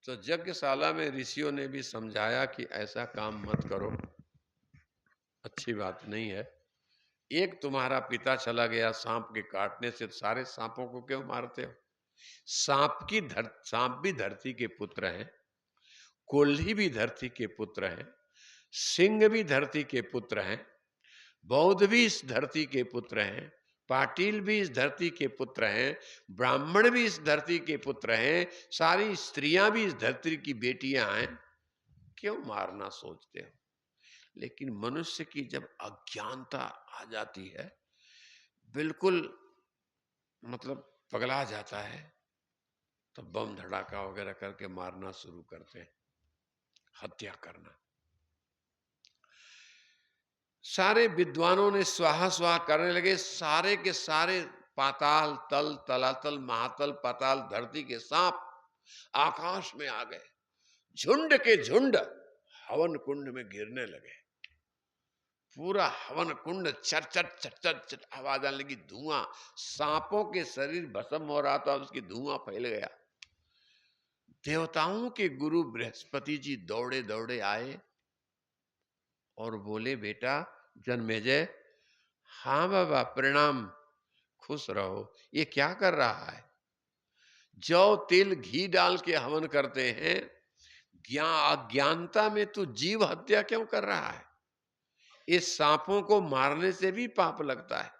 तो यज्ञशाला में ऋषियों ने भी समझाया कि ऐसा काम मत करो, अच्छी बात नहीं है। एक तुम्हारा पिता चला गया सांप के काटने से, सारे सांपों को क्यों मारते हो? सांप भी धरती के पुत्र हैं, कोल्ही भी धरती के पुत्र हैं, सिंह भी धरती के पुत्र हैं, बौद्ध भी इस धरती के पुत्र हैं, पाटिल भी इस धरती के पुत्र हैं, ब्राह्मण भी इस धरती के पुत्र हैं, सारी स्त्रियां भी इस धरती की बेटियां हैं। क्यों मारना सोचते हो? लेकिन मनुष्य की जब अज्ञानता आ जाती है, बिल्कुल मतलब पगला जाता है, तो बम धड़ाका वगैरह करके मारना शुरू करते हैं, हत्या करना। सारे विद्वानों ने स्वाहा स्वाहा करने लगे, सारे के सारे पाताल तल, तलातल, महातल, पाताल, धरती के सांप आकाश में आ गए, झुंड के झुंड हवन कुंड में गिरने लगे। पूरा हवन कुंड चट चट चट चट चट आवाज आने लगी, धुआं, सांपों के शरीर भस्म हो रहा था, उसकी धुआं फैल गया। देवताओं के गुरु बृहस्पति जी दौड़े दौड़े आए और बोले, बेटा जन्मेजय, हाँ बाबा प्रणाम, खुश रहो। ये क्या कर रहा है? जौ तिल घी डाल के हवन करते हैं, अज्ञानता में तू जीव हत्या क्यों कर रहा है? इस सांपों को मारने से भी पाप लगता है।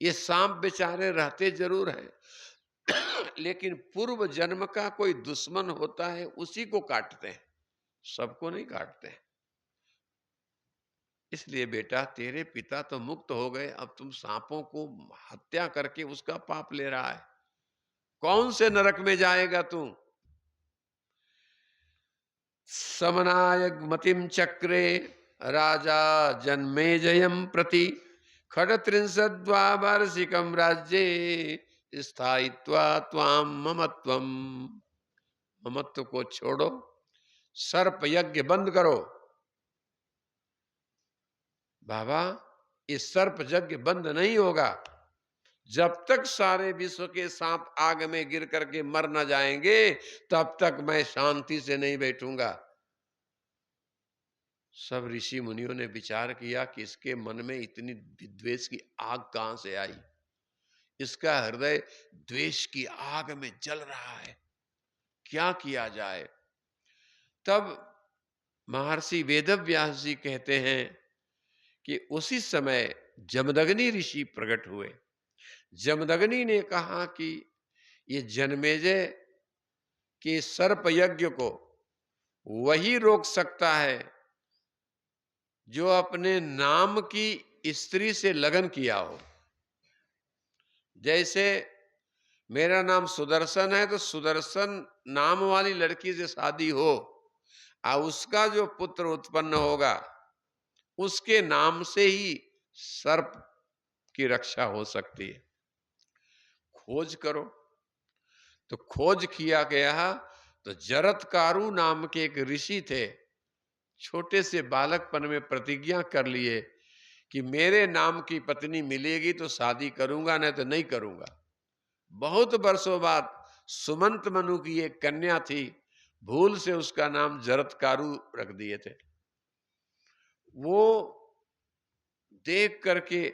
ये सांप बेचारे रहते जरूर हैं लेकिन पूर्व जन्म का कोई दुश्मन होता है, उसी को काटते हैं, सबको नहीं काटते हैं। इसलिए बेटा तेरे पिता तो मुक्त हो गए, अब तुम सांपों को हत्या करके उसका पाप ले रहा है, कौन से नरक में जाएगा तू? समनाय मतिम चक्रे राजा जन्मेजयम प्रति खड़त्रिंशद्वार्षिकम राज्ये स्थायित्वा त्वाम ममत्वम। ममत्व को छोड़ो, सर्प यज्ञ बंद करो। बाबा इस सर्प यज्ञ बंद नहीं होगा जब तक सारे विश्व के सांप आग में गिर करके मर न जाएंगे, तब तक मैं शांति से नहीं बैठूंगा। सब ऋषि मुनियों ने विचार किया कि इसके मन में इतनी विद्वेष की आग कहां से आई, इसका हृदय द्वेष की आग में जल रहा है, क्या किया जाए? तब महर्षि वेदव्यास जी कहते हैं कि उसी समय जमदग्नि ऋषि प्रकट हुए। जमदग्नि ने कहा कि ये जन्मेजय के सर्प यज्ञ को वही रोक सकता है जो अपने नाम की स्त्री से लगन किया हो। जैसे मेरा नाम सुदर्शन है तो सुदर्शन नाम वाली लड़की से शादी हो और उसका जो पुत्र उत्पन्न होगा उसके नाम से ही सर्प की रक्षा हो सकती है। खोज करो। तो खोज किया गया तो जरत्कारु नाम के एक ऋषि थे, छोटे से बालकपन में प्रतिज्ञा कर लिए कि मेरे नाम की पत्नी मिलेगी तो शादी करूंगा, नहीं तो नहीं करूंगा। बहुत वर्षों बाद सुमंत मनु की एक कन्या थी, भूल से उसका नाम जरत्कारु रख दिए थे। वो देख करके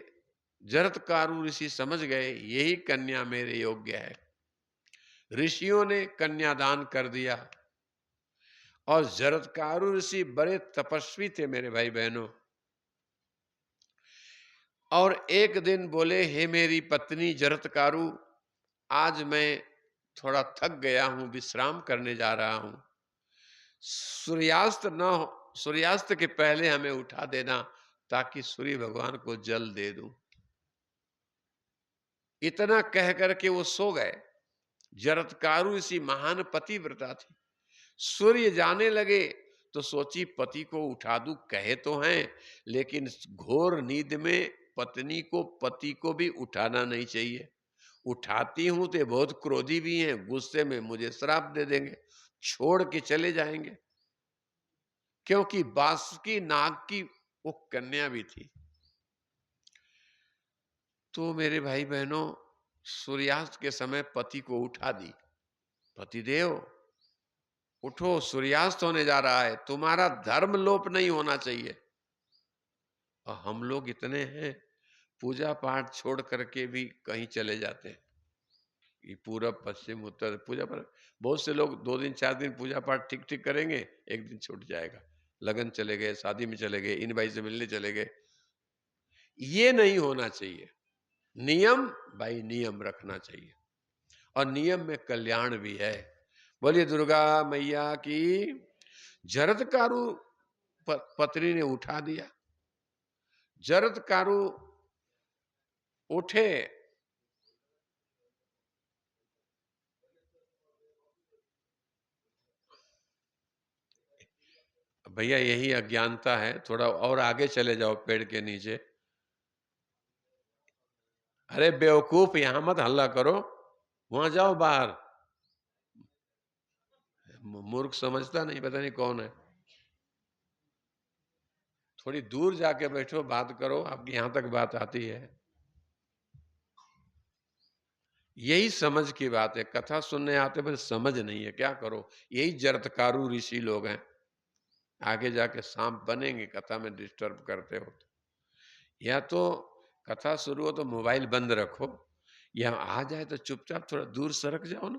जरत्कारु ऋषि समझ गए यही कन्या मेरे योग्य है। ऋषियों ने कन्यादान कर दिया और जरत्कारु ऋषि बड़े तपस्वी थे मेरे भाई बहनों। और एक दिन बोले, हे मेरी पत्नी जरत्कारु, आज मैं थोड़ा थक गया हूं, विश्राम करने जा रहा हूं, सूर्यास्त के पहले हमें उठा देना ताकि सूर्य भगवान को जल दे दूं। इतना कह करके वो सो गए। जरत्कारु इसी महान पतिव्रता थी। सूर्य जाने लगे तो सोची पति को उठा दूं, कहे तो हैं लेकिन घोर नींद में पत्नी को पति को भी उठाना नहीं चाहिए। उठाती हूं तो बहुत क्रोधी भी हैं, गुस्से में मुझे श्राप दे देंगे, छोड़ के चले जाएंगे। क्योंकि बासुकी नाग की वो कन्या भी थी। तो मेरे भाई बहनों, सूर्यास्त के समय पति को उठा दी। पतिदेव उठो, सूर्यास्त होने जा रहा है, तुम्हारा धर्म लोप नहीं होना चाहिए। और हम लोग इतने हैं, पूजा पाठ छोड़ करके भी कहीं चले जाते हैं, ये पूरब पश्चिम उत्तर पूजा पर। बहुत से लोग 2 दिन 4 दिन पूजा पाठ ठीक ठीक करेंगे, एक दिन छूट जाएगा, लगन चले गए, शादी में चले गए, इन भाई से मिलने चले गए। ये नहीं होना चाहिए। नियम भाई नियम रखना चाहिए, और नियम में कल्याण भी है। बोलिए दुर्गा मैया की। जरदकारु पत्नी ने उठा दिया। जरदकारु उठे, भैया यही अज्ञानता है, थोड़ा और आगे चले जाओ पेड़ के नीचे। अरे बेवकूफ, यहां मत हल्ला करो, वहां जाओ बाहर। मूर्ख समझता नहीं, पता नहीं कौन है। थोड़ी दूर जाके बैठो, बात करो, आपकी यहां तक बात आती है। यही समझ की बात है, कथा सुनने आते पर समझ नहीं है, क्या करो। यही जरतकारु ऋषि लोग हैं, आगे जाके सांप बनेंगे कथा में डिस्टर्ब करते हो तो। या तो कथा शुरू हो तो मोबाइल बंद रखो, या आ जाए तो चुपचाप थोड़ा दूर सरक जाओ ना,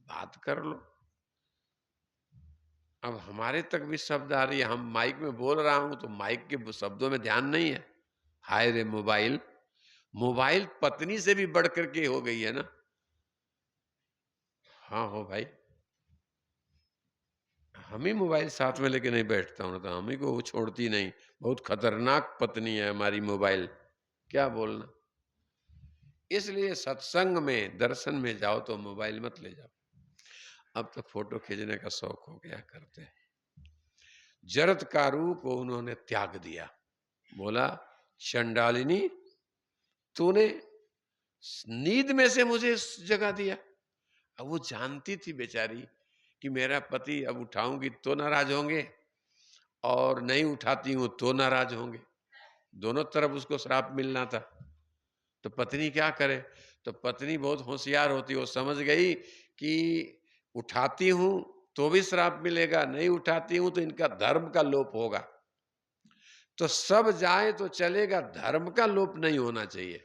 बात कर लो। अब हमारे तक भी शब्द आ रही है, हम माइक में बोल रहा हूं तो माइक के शब्दों में ध्यान नहीं है। हाय रे मोबाइल, मोबाइल पत्नी से भी बढ़ करके हो गई है ना। हाँ हो भाई, हम ही मोबाइल साथ में लेके नहीं बैठता हूं, तो हम ही को वो छोड़ती नहीं। बहुत खतरनाक पत्नी है हमारी मोबाइल, क्या बोलना। इसलिए सत्संग में दर्शन में जाओ तो मोबाइल मत ले जाओ। अब तो फोटो खींचने का शौक हो गया, करते हैं। जरदकारु को उन्होंने त्याग दिया, बोला चंडालिनी, तूने नींद में से मुझे जगा दिया। अब वो जानती थी बेचारी कि मेरा पति अब उठाऊंगी तो नाराज होंगे, और नहीं उठाती हूं तो नाराज होंगे, दोनों तरफ उसको श्राप मिलना था। तो पत्नी क्या करे। तो पत्नी बहुत होशियार होती, वो समझ गई कि उठाती हूं तो भी श्राप मिलेगा, नहीं उठाती हूं तो इनका धर्म का लोप होगा। तो सब जाए तो चलेगा, धर्म का लोप नहीं होना चाहिए।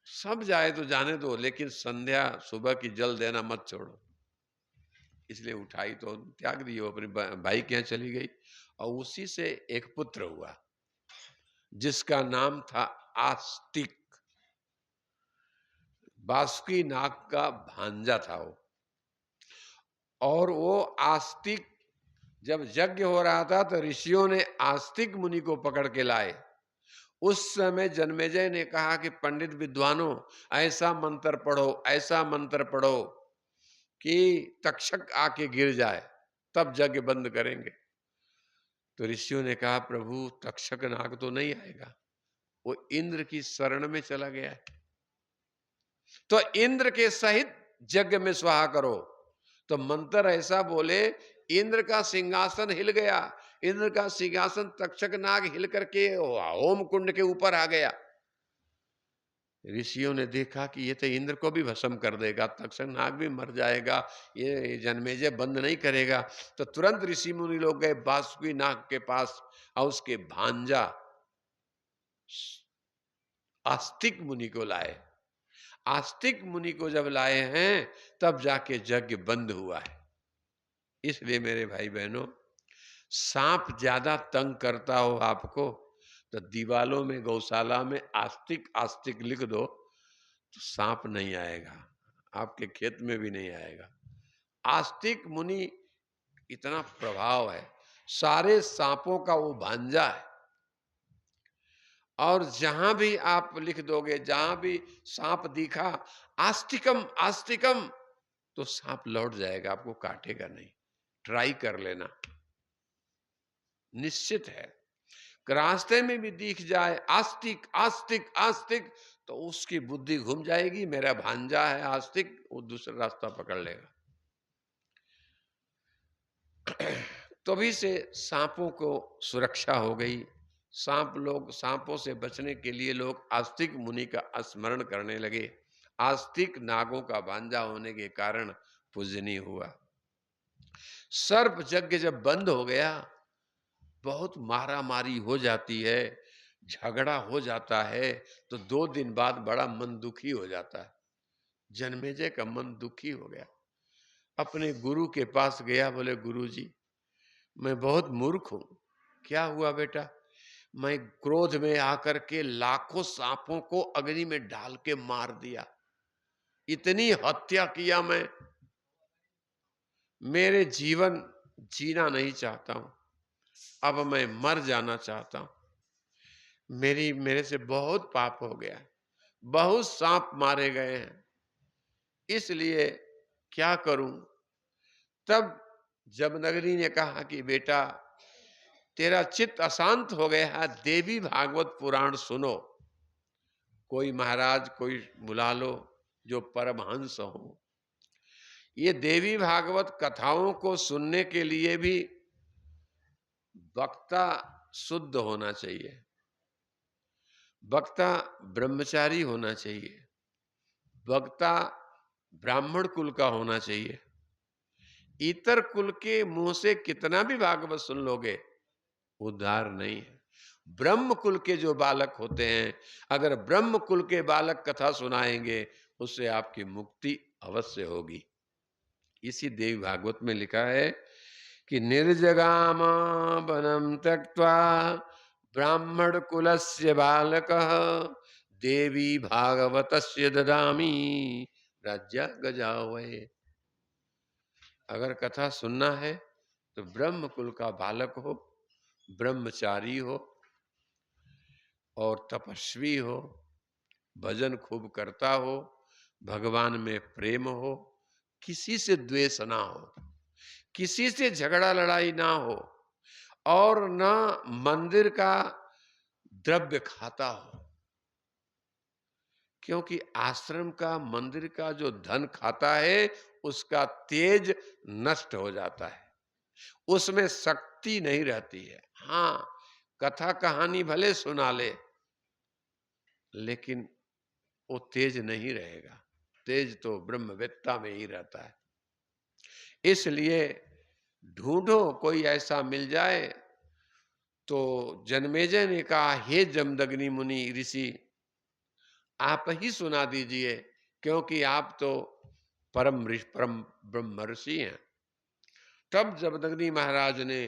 सब जाए तो जाने दो, लेकिन संध्या सुबह की जल देना मत छोड़ो। इसलिए उठाई तो त्याग दी, वो अपने भाई के यहाँ चली गई, और उसी से एक पुत्र हुआ जिसका नाम था आस्तिक। बासुकी नाग का भांजा था वो। और वो आस्तिक, जब यज्ञ हो रहा था तो ऋषियों ने आस्तिक मुनि को पकड़ के लाए। उस समय जन्मेजय ने कहा कि पंडित विद्वानों, ऐसा मंत्र पढ़ो, ऐसा मंत्र पढ़ो कि तक्षक आके गिर जाए, तब यज्ञ बंद करेंगे। तो ऋषियों ने कहा प्रभु तक्षक नाग तो नहीं आएगा, वो इंद्र की शरण में चला गया है, तो इंद्र के सहित यज्ञ में स्वाहा करो। तो मंत्र ऐसा बोले, इंद्र का सिंहासन हिल गया। इंद्र का सिंहासन तक्षक नाग हिल करके होम कुंड के ऊपर आ गया। ऋषियों ने देखा कि ये तो इंद्र को भी भस्म कर देगा, तक्षक नाग भी मर जाएगा, ये जन्मेजय बंद नहीं करेगा। तो तुरंत ऋषि मुनि लोग गए बासुकी नाग के पास, और उसके भांजा आस्तिक मुनि को लाए। आस्तिक मुनि को जब लाए हैं तब जाके यज्ञ बंद हुआ है। इसलिए मेरे भाई बहनों, सांप ज्यादा तंग करता हो आपको तो दीवालों में गौशाला में आस्तिक आस्तिक लिख दो, तो सांप नहीं आएगा, आपके खेत में भी नहीं आएगा। आस्तिक मुनि इतना प्रभाव है, सारे सांपों का वो भांजा है। और जहां भी आप लिख दोगे, जहां भी सांप दिखा, आस्तिकम आस्तिकम, तो सांप लौट जाएगा, आपको काटेगा नहीं। ट्राई कर लेना, निश्चित है। रास्ते में भी दिख जाए आस्तिक आस्तिक आस्तिक, तो उसकी बुद्धि घूम जाएगी, मेरा भांजा है आस्तिक, वो दूसरा रास्ता पकड़ लेगा। तभी से सांपों को सुरक्षा हो गई। सांपों से बचने के लिए लोग आस्तिक मुनि का स्मरण करने लगे। आस्तिक नागों का भांजा होने के कारण पूजनीय हुआ। सर्प यज्ञ जब बंद हो गया, बहुत मारामारी हो जाती है, झगड़ा हो जाता है, तो 2 दिन बाद बड़ा मन दुखी हो जाता है। जन्मेजय का मन दुखी हो गया, अपने गुरु के पास गया, बोले गुरुजी मैं बहुत मूर्ख हूं। क्या हुआ बेटा? मैं क्रोध में आकर के लाखों सांपों को अग्नि में डाल के मार दिया, इतनी हत्या किया मैं, मेरे जीवन जीना नहीं चाहता हूं, अब मैं मर जाना चाहता हूं, मेरे से बहुत पाप हो गया है, बहुत सांप मारे गए हैं, इसलिए क्या करूं? तब जमदग्नि ने कहा कि बेटा तेरा चित्त अशांत हो गया है, देवी भागवत पुराण सुनो, कोई महाराज कोई बुला लो जो परमहंस हो। ये देवी भागवत कथाओं को सुनने के लिए भी वक्ता शुद्ध होना चाहिए, वक्ता ब्रह्मचारी होना चाहिए, वक्ता ब्राह्मण कुल का होना चाहिए। इतर कुल के मुंह से कितना भी भागवत सुन लोगे, उद्धार नहीं है। ब्रह्म कुल के जो बालक होते हैं, अगर ब्रह्म कुल के बालक कथा सुनाएंगे, उससे आपकी मुक्ति अवश्य होगी। इसी देवी भागवत में लिखा है कि निर्जगाम वनम त्यक्त्वा ब्राह्मण कुलस्य बालकः देवी भागवतस्य ददामि राज्य गजावै। अगर कथा सुनना है तो ब्रह्म कुल का बालक हो, ब्रह्मचारी हो और तपस्वी हो, भजन खूब करता हो, भगवान में प्रेम हो, किसी से द्वेष ना हो, किसी से झगड़ा लड़ाई ना हो, और ना मंदिर का द्रव्य खाता हो, क्योंकि आश्रम का मंदिर का जो धन खाता है उसका तेज नष्ट हो जाता है, उसमें शक्ति नहीं रहती है। हाँ, कथा कहानी भले सुना ले, लेकिन वो तेज नहीं रहेगा, तेज तो ब्रह्मवेत्ता में ही रहता है। इसलिए ढूंढो कोई ऐसा मिल जाए। तो जन्मेजय ने कहा, हे जमदग्नि मुनि ऋषि, आप ही सुना दीजिए, क्योंकि आप तो परम ब्रह्म ऋषि हैं। तब जमदग्नि महाराज ने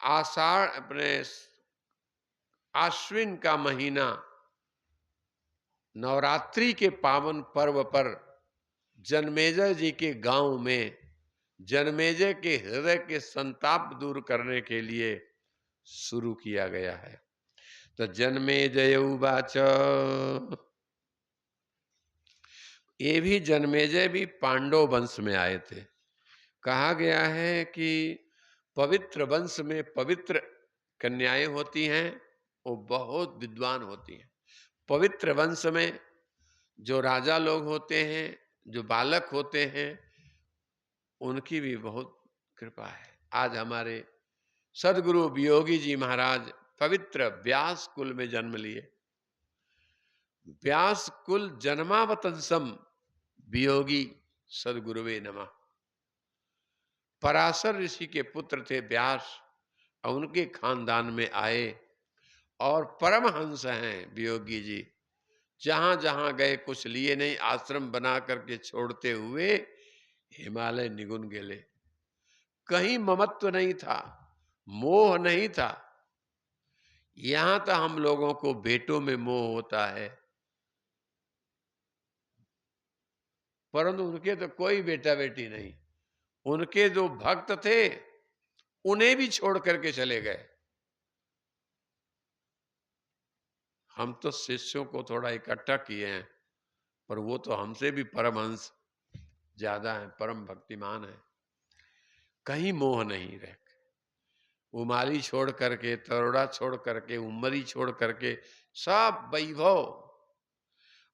आषाढ़ अपने आश्विन का महीना नवरात्रि के पावन पर्व पर जन्मेजय जी के गांव में जन्मेजय के हृदय के संताप दूर करने के लिए शुरू किया गया है। तो जन्मेजय उवाच, ये भी जन्मेजय भी पांडव वंश में आए थे। कहा गया है कि पवित्र वंश में पवित्र कन्याएं होती हैं, वो बहुत विद्वान होती हैं। पवित्र वंश में जो राजा लोग होते हैं, जो बालक होते हैं, उनकी भी बहुत कृपा है। आज हमारे सदगुरु वियोगी जी महाराज पवित्र व्यास कुल में जन्म लिए। व्यास कुल जन्मावतंसम वियोगी सदगुरुवे नमः। पराशर ऋषि के पुत्र थे व्यास, और उनके खानदान में आए, और परमहंस हैं वियोगी जी। जहां जहां गए कुछ लिए नहीं, आश्रम बना करके छोड़ते हुए हिमालय निगुन गेले। कहीं ममत्व नहीं था, मोह नहीं था। यहां तो हम लोगों को बेटों में मोह होता है, परंतु उनके तो कोई बेटा बेटी नहीं। उनके जो भक्त थे उन्हें भी छोड़ करके चले गए। हम तो शिष्यों को थोड़ा इकट्ठा किए हैं, पर वो तो हमसे भी परमहंस ज्यादा है, परम भक्तिमान है। कहीं मोह नहीं रहे। उमाली छोड़ करके, तरोड़ा छोड़ करके, उमरी छोड़ करके, सब वैभव।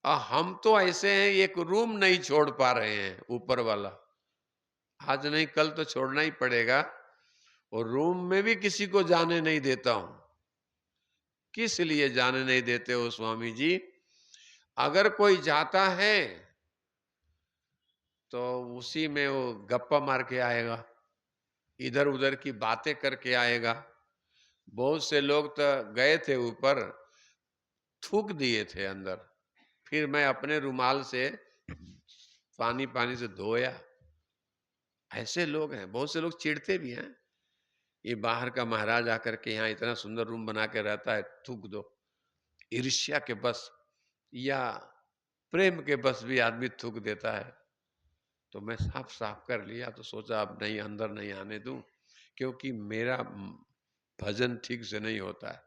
हम तो ऐसे हैं, एक रूम नहीं छोड़ पा रहे हैं ऊपर वाला। आज नहीं कल तो छोड़ना ही पड़ेगा, और रूम में भी किसी को जाने नहीं देता हूं। किस लिए जाने नहीं देते हो स्वामी जी? अगर कोई जाता है तो उसी में वो गप्पा मार के आएगा, इधर उधर की बातें करके आएगा। बहुत से लोग तो गए थे ऊपर, थूक दिए थे अंदर, फिर मैं अपने रुमाल से पानी पानी से धोया। ऐसे लोग हैं, बहुत से लोग चिढ़ते भी हैं, ये बाहर का महाराज आकर के यहाँ इतना सुंदर रूम बना के रहता है, थूक दो। ईर्ष्या के बस या प्रेम के बस भी आदमी थूक देता है। तो मैं साफ साफ कर लिया, तो सोचा अब नहीं, अंदर नहीं आने दूं, क्योंकि मेरा भजन ठीक से नहीं होता है।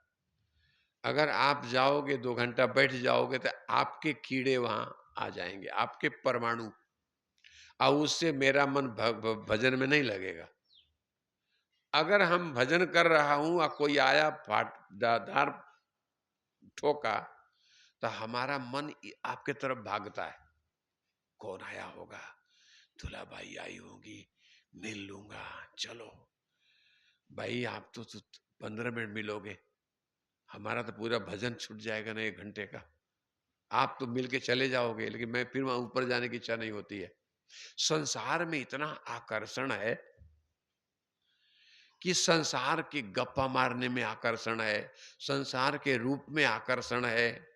अगर आप जाओगे 2 घंटा बैठ जाओगे तो आपके कीड़े वहां आ जाएंगे, आपके परमाणु, और उससे मेरा मन भजन में नहीं लगेगा। अगर हम भजन कर रहा हूं और कोई आया धार ठोका, तो हमारा मन आपके तरफ भागता है, कौन आया होगा, दुलाबाई आई होगी, मिल लूंगा, चलो भाई। आप तो 15 मिनट मिलोगे, हमारा तो पूरा भजन छूट जाएगा ना 1 घंटे का। आप तो मिल के चले जाओगे, लेकिन मैं फिर वहां ऊपर जाने की इच्छा नहीं होती है। संसार में इतना आकर्षण है कि संसार के गप्पा मारने में आकर्षण है, संसार के रूप में आकर्षण है,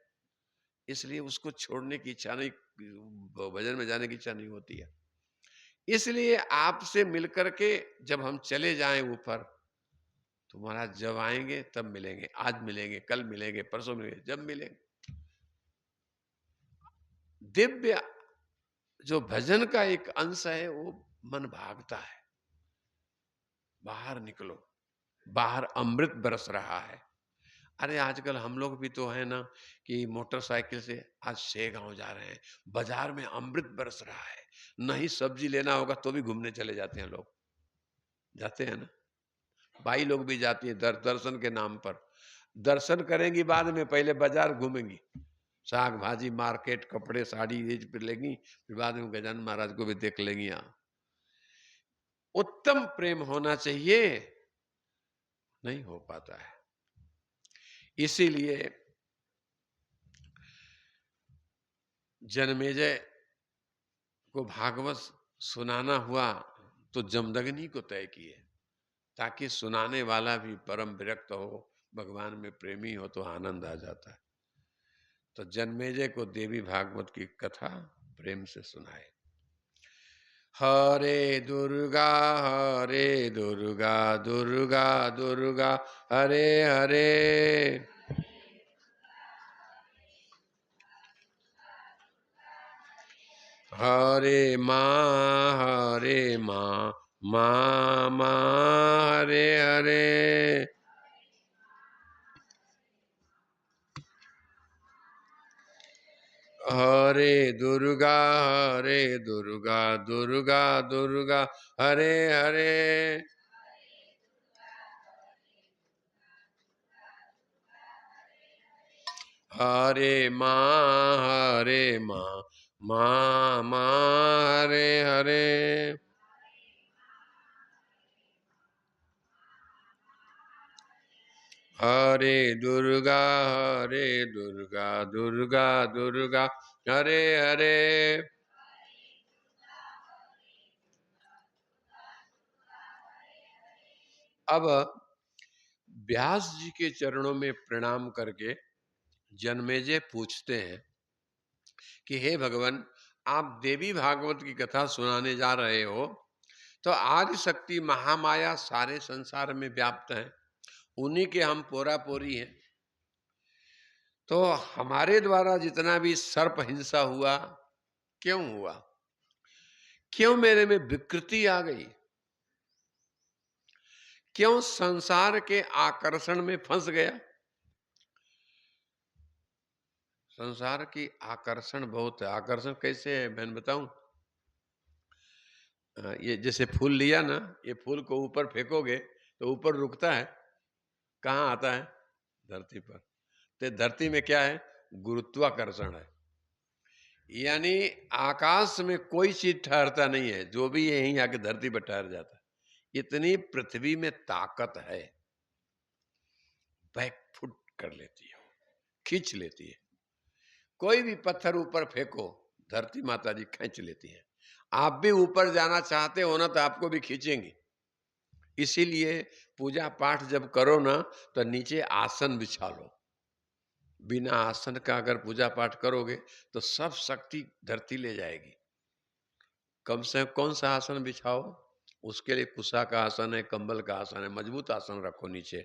इसलिए उसको छोड़ने की इच्छा नहीं, भजन में जाने की इच्छा नहीं होती है। इसलिए आपसे मिलकर के जब हम चले जाएं ऊपर, तो महाराज जब आएंगे तब मिलेंगे, आज मिलेंगे, कल मिलेंगे, परसों मिलेंगे, जब मिलेंगे। दिव्य जो भजन का एक अंश है, वो मन भागता है, बाहर निकलो, बाहर अमृत बरस रहा है। अरे आजकल हम लोग भी तो है ना कि मोटरसाइकिल से आज शेगांव जा रहे हैं, बाजार में अमृत बरस रहा है, नहीं सब्जी लेना होगा तो भी घूमने चले जाते हैं लोग, जाते हैं ना। भाई लोग भी जाती है दर्शन के नाम पर, दर्शन करेंगी बाद में, पहले बाजार घूमेंगी, साग भाजी मार्केट, कपड़े साड़ी ये फिर लेंगी, फिर बाद में गजानन महाराज को भी देख लेंगी। यहाँ उत्तम प्रेम होना चाहिए, नहीं हो पाता है। इसीलिए जनमेजय को भागवत सुनाना हुआ तो जमदग्नि को तय किए, ताकि सुनाने वाला भी परम विरक्त हो, भगवान में प्रेमी हो, तो आनंद आ जाता है। तो जन्मेजय को देवी भागवत की कथा प्रेम से सुनाए। हरे दुर्गा दुर्गा दुर्गा हरे हरे। हरे माँ माँ हरे हरे। हरे दुर्गा दुर्गा दुर्गा हरे हरे। हरे माँ माँ हरे हरे। हरे दुर्गा दुर्गा हरे हरे। अब व्यास जी के चरणों में प्रणाम करके जन्मेजय पूछते हैं कि हे भगवान, आप देवी भागवत की कथा सुनाने जा रहे हो, तो आदि शक्ति महामाया सारे संसार में व्याप्त है, उन्हीं के हम पोरा पोरी हैं। तो हमारे द्वारा जितना भी सर्प हिंसा हुआ, क्यों हुआ, क्यों मेरे में विकृति आ गई, क्यों संसार के आकर्षण में फंस गया। संसार की आकर्षण बहुत है। आकर्षण कैसे है मैं बताऊं? ये जैसे फूल लिया ना, ये फूल को ऊपर फेंकोगे तो ऊपर रुकता है, कहाँ आता है? धरती पर। तो धरती में क्या है? गुरुत्वाकर्षण है। यानी आकाश में कोई चीज ठहरता नहीं है, जो भी यहीं आके धरती पर ठहर जाता है। इतनी पृथ्वी में ताकत है, बैकफुट कर लेती है, खींच लेती है। कोई भी पत्थर ऊपर फेंको, धरती माता जी खींच लेती है। आप भी ऊपर जाना चाहते हो ना तो आपको भी खींचेंगे। इसीलिए पूजा पाठ जब करो ना तो नीचे आसन बिछा लो। बिना आसन का अगर पूजा पाठ करोगे तो सब शक्ति धरती ले जाएगी। कम से कौन सा आसन बिछाओ, उसके लिए कुशा का आसन है, कंबल का आसन है, मजबूत आसन रखो नीचे,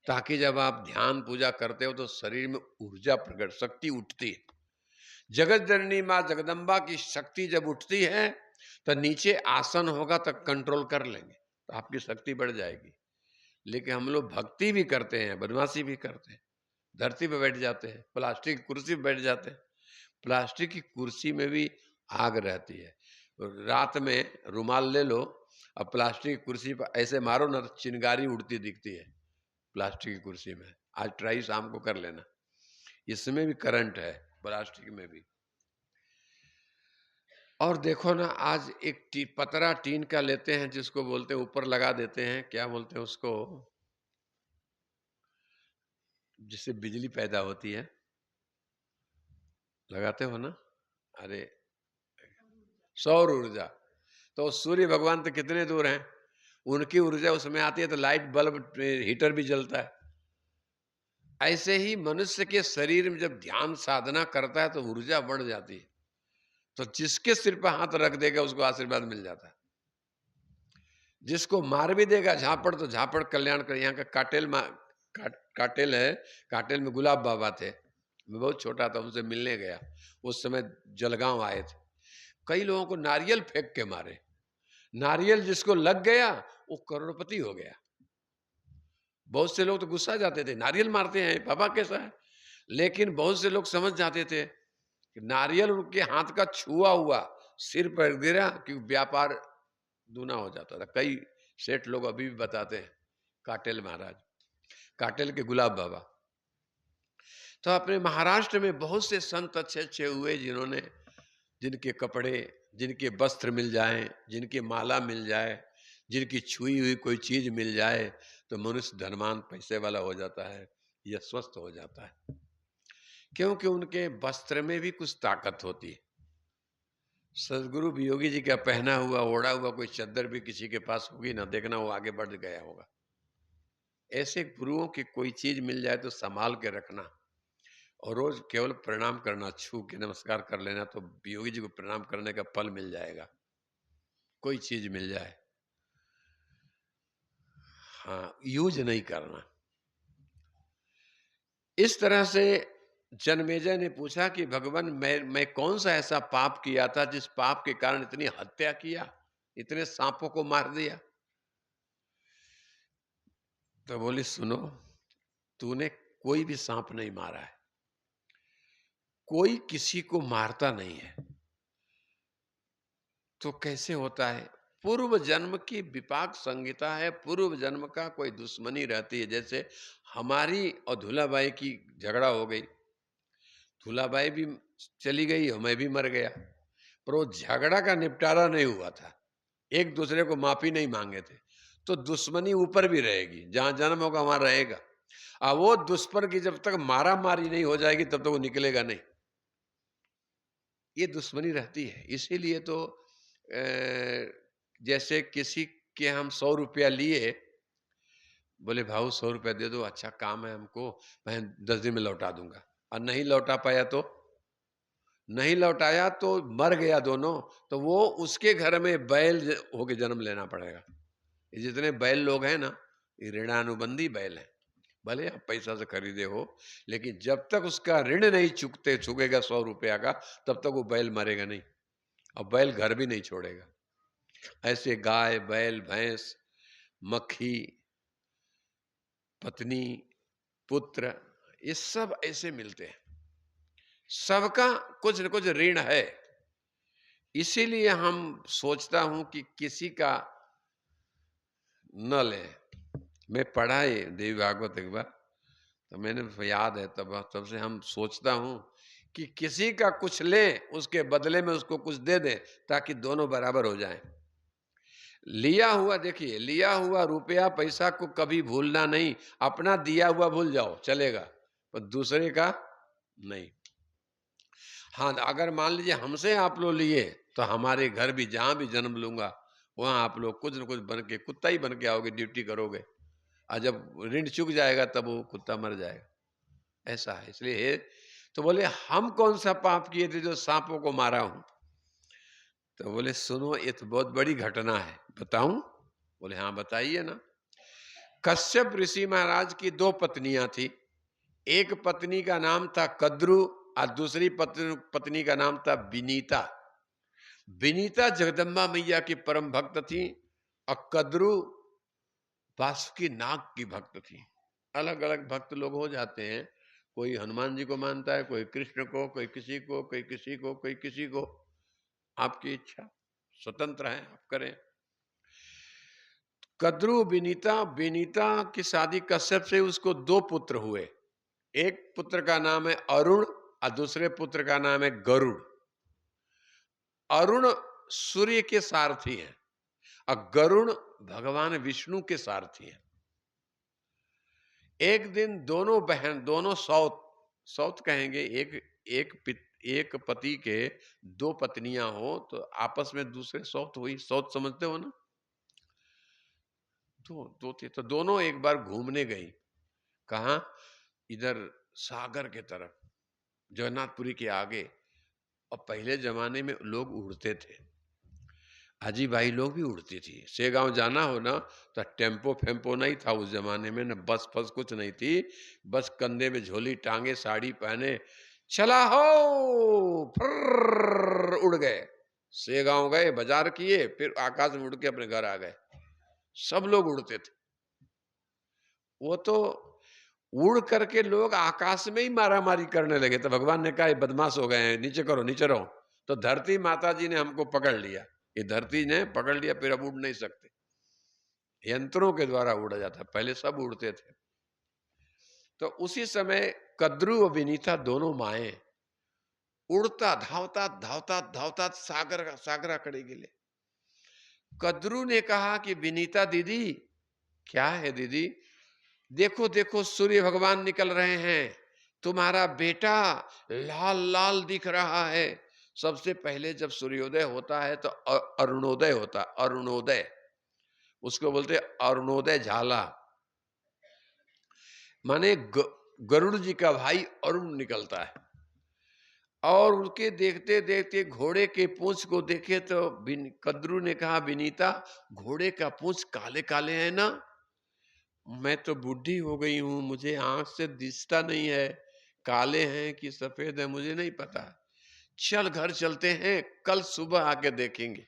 ताकि जब आप ध्यान पूजा करते हो तो शरीर में ऊर्जा प्रकट, शक्ति उठती है। जगत जननी माँ जगदम्बा की शक्ति जब उठती है तो नीचे आसन होगा तो कंट्रोल कर लेंगे, तो आपकी शक्ति बढ़ जाएगी। लेकिन हम लोग भक्ति भी करते हैं, बदमाशी भी करते हैं, धरती पे बैठ जाते हैं, प्लास्टिक की कुर्सी पे बैठ जाते हैं। प्लास्टिक की कुर्सी में भी आग रहती है। रात में रुमाल ले लो और प्लास्टिक की कुर्सी पर ऐसे मारो ना तो चिंगारी उड़ती दिखती है प्लास्टिक की कुर्सी में। आज ट्राई शाम को कर लेना, इसमें भी करंट है, प्लास्टिक में भी। और देखो ना, आज एक पतरा टीन का लेते हैं जिसको बोलते हैं, ऊपर लगा देते हैं, क्या बोलते हैं उसको, जिससे बिजली पैदा होती है, लगाते हो ना? अरे सौर ऊर्जा। तो सूर्य भगवान तो कितने दूर हैं, उनकी ऊर्जा उसमें आती है तो लाइट बल्ब हीटर भी जलता है। ऐसे ही मनुष्य के शरीर में जब ध्यान साधना करता है तो ऊर्जा बढ़ जाती है, तो जिसके सिर पर हाथ रख देगा उसको आशीर्वाद मिल जाता है। जिसको मार भी देगा झापड़ तो झापड़ कल्याण कर। यहाँ का काटेल है, काटेल में गुलाब बाबा थे। मैं बहुत छोटा था, उनसे मिलने गया, उस समय जलगांव आए थे। कई लोगों को नारियल फेंक के मारे, नारियल जिसको लग गया वो करोड़पति हो गया। बहुत से लोग तो गुस्सा जाते थे, नारियल मारते हैं बाबा कैसा है। लेकिन बहुत से लोग समझ जाते थे कि नारियल उनके हाथ का छुआ हुआ सिर पर गिरा कि व्यापार दूना हो जाता था। कई सेठ लोग अभी भी बताते हैं, काटेल महाराज, काटेल के गुलाब बाबा। तो अपने महाराष्ट्र में बहुत से संत अच्छे अच्छे हुए जिन्होंने, जिनके कपड़े, जिनके वस्त्र मिल जाएं, जिनकी माला मिल जाए, जिनकी छुई हुई कोई चीज मिल जाए तो मनुष्य धनवान पैसे वाला हो जाता है या स्वस्थ हो जाता है, क्योंकि उनके वस्त्र में भी कुछ ताकत होती है। सदगुरु वियोगी जी का पहना हुआ ओढ़ा हुआ कोई चद्दर भी किसी के पास होगी ना, देखना वो आगे बढ़ गया होगा। ऐसे गुरुओं की कोई चीज मिल जाए तो संभाल के रखना, और रोज केवल प्रणाम करना, छू के नमस्कार कर लेना तो वियोगी जी को प्रणाम करने का फल मिल जाएगा। कोई चीज मिल जाए, हाँ, यूज नहीं करना। इस तरह से जन्मेजय ने पूछा कि भगवान मैं कौन सा ऐसा पाप किया था जिस पाप के कारण इतनी हत्या किया, इतने सांपों को मार दिया। तो बोली सुनो, तूने कोई भी सांप नहीं मारा है, कोई किसी को मारता नहीं है, तो कैसे होता है? पूर्व जन्म की विपाक संहिता है, पूर्व जन्म का कोई दुश्मनी रहती है। जैसे हमारी और धुलाबाई की झगड़ा हो गई, धुलाबाई भी चली गई और मैं भी मर गया, पर वो झगड़ा का निपटारा नहीं हुआ था, एक दूसरे को माफी नहीं मांगे थे, तो दुश्मनी ऊपर भी रहेगी, जहां जन्म होगा वहां रहेगा। अब वो दुश्मन की जब तक मारा मारी नहीं हो जाएगी तब तक वो निकलेगा नहीं, ये दुश्मनी रहती है। इसीलिए तो जैसे किसी के हम 100 रुपया लिए, बोले भाऊ 100 रुपया दे दो, अच्छा काम है हमको, मैं 10 दिन में लौटा दूंगा, और नहीं लौटा पाया तो, नहीं लौटाया तो मर गया दोनों, तो वो उसके घर में बैल होके जन्म लेना पड़ेगा। ये जितने बैल लोग हैं ना, ये ऋणानुबंधी बैल हैं। भले आप पैसा से खरीदे हो, लेकिन जब तक उसका ऋण नहीं चुकेगा 100 रुपया का, तब तक वो बैल मरेगा नहीं, और बैल घर भी नहीं छोड़ेगा। ऐसे गाय, बैल, भैंस, मक्खी, पत्नी, पुत्र, ये सब ऐसे मिलते हैं। सबका कुछ न कुछ ऋण है। इसीलिए हम सोचता हूं कि किसी का न ले। मैं पढ़ा है देवी भागवत एक बार, तो मैंने याद है, तब से हम सोचता हूं कि किसी का कुछ ले, उसके बदले में उसको कुछ दे दे, ताकि दोनों बराबर हो जाएं। लिया हुआ, देखिए, लिया हुआ रुपया पैसा को कभी भूलना नहीं। अपना दिया हुआ भूल जाओ चलेगा, पर दूसरे का नहीं। हाँ, अगर मान लीजिए हमसे आप लोग लिए तो हमारे घर भी जहां भी जन्म लूंगा वहां आप लोग कुछ न कुछ बन के कुत्ता ही बन के आओगे, ड्यूटी करोगे, और जब ऋण चुक जाएगा तब वो कुत्ता मर जाएगा। ऐसा है। इसलिए तो बोले हम कौन सा पाप किए थे जो सांपों को मारा हूं? तो बोले सुनो, ये तो बहुत बड़ी घटना है, बताऊं? बोले हाँ बताइए ना। कश्यप ऋषि महाराज की दो पत्नियां थी। एक पत्नी का नाम था कद्रु और दूसरी पत्नी का नाम था विनीता। विनीता जगदम्बा मैया की परम भक्त थी और कद्रु वासुकी नाग की भक्त थी। अलग अलग भक्त लोग हो जाते हैं, कोई हनुमान जी को मानता है, कोई कृष्ण को, कोई किसी को, कोई किसी को, कोई किसी को। आपकी इच्छा, स्वतंत्र है, आप करें। कद्रु विनीता, विनीता की शादी कश्यप से उसको दो पुत्र हुए। एक पुत्र का नाम है अरुण और दूसरे पुत्र का नाम है गरुड़। अरुण सूर्य के सारथी हैं और गरुड़ भगवान विष्णु के सारथी हैं। एक दिन दोनों बहन, दोनों सौत, सौत कहेंगे, एक पति के दो पत्नियां हो तो आपस में दूसरे सौत हुई। सौत समझते हो ना? दो थे तो दोनों एक बार घूमने गई। कहा? इधर सागर के तरफ, जगन्नाथपुरी के आगे। और पहले जमाने में लोग उड़ते थे, हाजी भाई लोग भी उड़ती थी। शेगांव जाना हो ना तो टेम्पो फेम्पो नहीं था उस जमाने में, न बस फस कुछ नहीं थी। बस कंधे में झोली टांगे, साड़ी पहने, चला हो, फर्र उड़ गए। शेगांव गए, बाजार किए, फिर आकाश में उड़ के अपने घर आ गए। सब लोग उड़ते थे। वो तो उड़ करके लोग आकाश में ही मारामारी करने लगे तो भगवान ने कहा ये बदमाश हो गए हैं, नीचे करो, नीचे रहो। तो धरती माता जी ने हमको पकड़ लिया, ये धरती ने पकड़ लिया, फिर अब उड़ नहीं सकते। यंत्रों के द्वारा उड़ा जाता, पहले सब उड़ते थे। तो उसी समय कद्रु और विनीता दोनों माए उड़ता धावता धावता धावता सागरा कड़े गिले। कद्रु ने कहा कि विनीता दीदी, क्या है दीदी? देखो देखो सूर्य भगवान निकल रहे हैं, तुम्हारा बेटा लाल लाल दिख रहा है। सबसे पहले जब सूर्योदय होता है तो अरुणोदय होता, अरुणोदय उसको बोलते अरुणोदय झाला, माने गरुड़ जी का भाई अरुण निकलता है। और उसके देखते देखते घोड़े के पूंछ को देखे तो कद्रु ने कहा विनीता, घोड़े का पूंछ काले काले है ना? मैं तो बूढ़ी हो गई हूं, मुझे आंख से दिखता नहीं है, काले हैं कि सफेद है मुझे नहीं पता। चल घर चलते हैं, कल सुबह आके देखेंगे।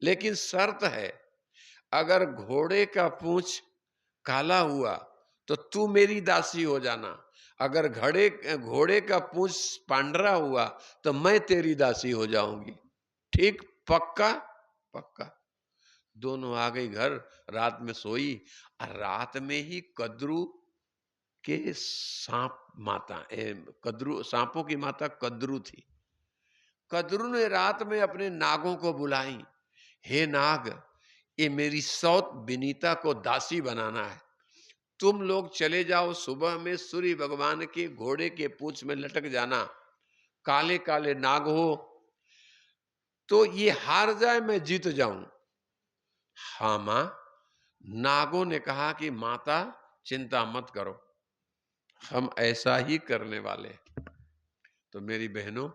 लेकिन शर्त है, अगर घोड़े का पूंछ काला हुआ तो तू मेरी दासी हो जाना, अगर घोड़े का पूंछ पांडरा हुआ तो मैं तेरी दासी हो जाऊंगी। ठीक? पक्का? पक्का। दोनों आ गई घर, रात में सोई और रात में ही कद्रु के सांप माता, कद्रु सांपों की माता कद्रु थी। कद्रु ने रात में अपने नागों को बुलाई, हे नाग, ये मेरी सौत विनीता को दासी बनाना है, तुम लोग चले जाओ, सुबह में सूर्य भगवान के घोड़े के पूंछ में लटक जाना, काले काले नाग हो, तो ये हार जाए मैं जीत जाऊं। हाँ मां। नागों ने कहा कि माता चिंता मत करो, हम ऐसा ही करने वाले। तो मेरी बहनों,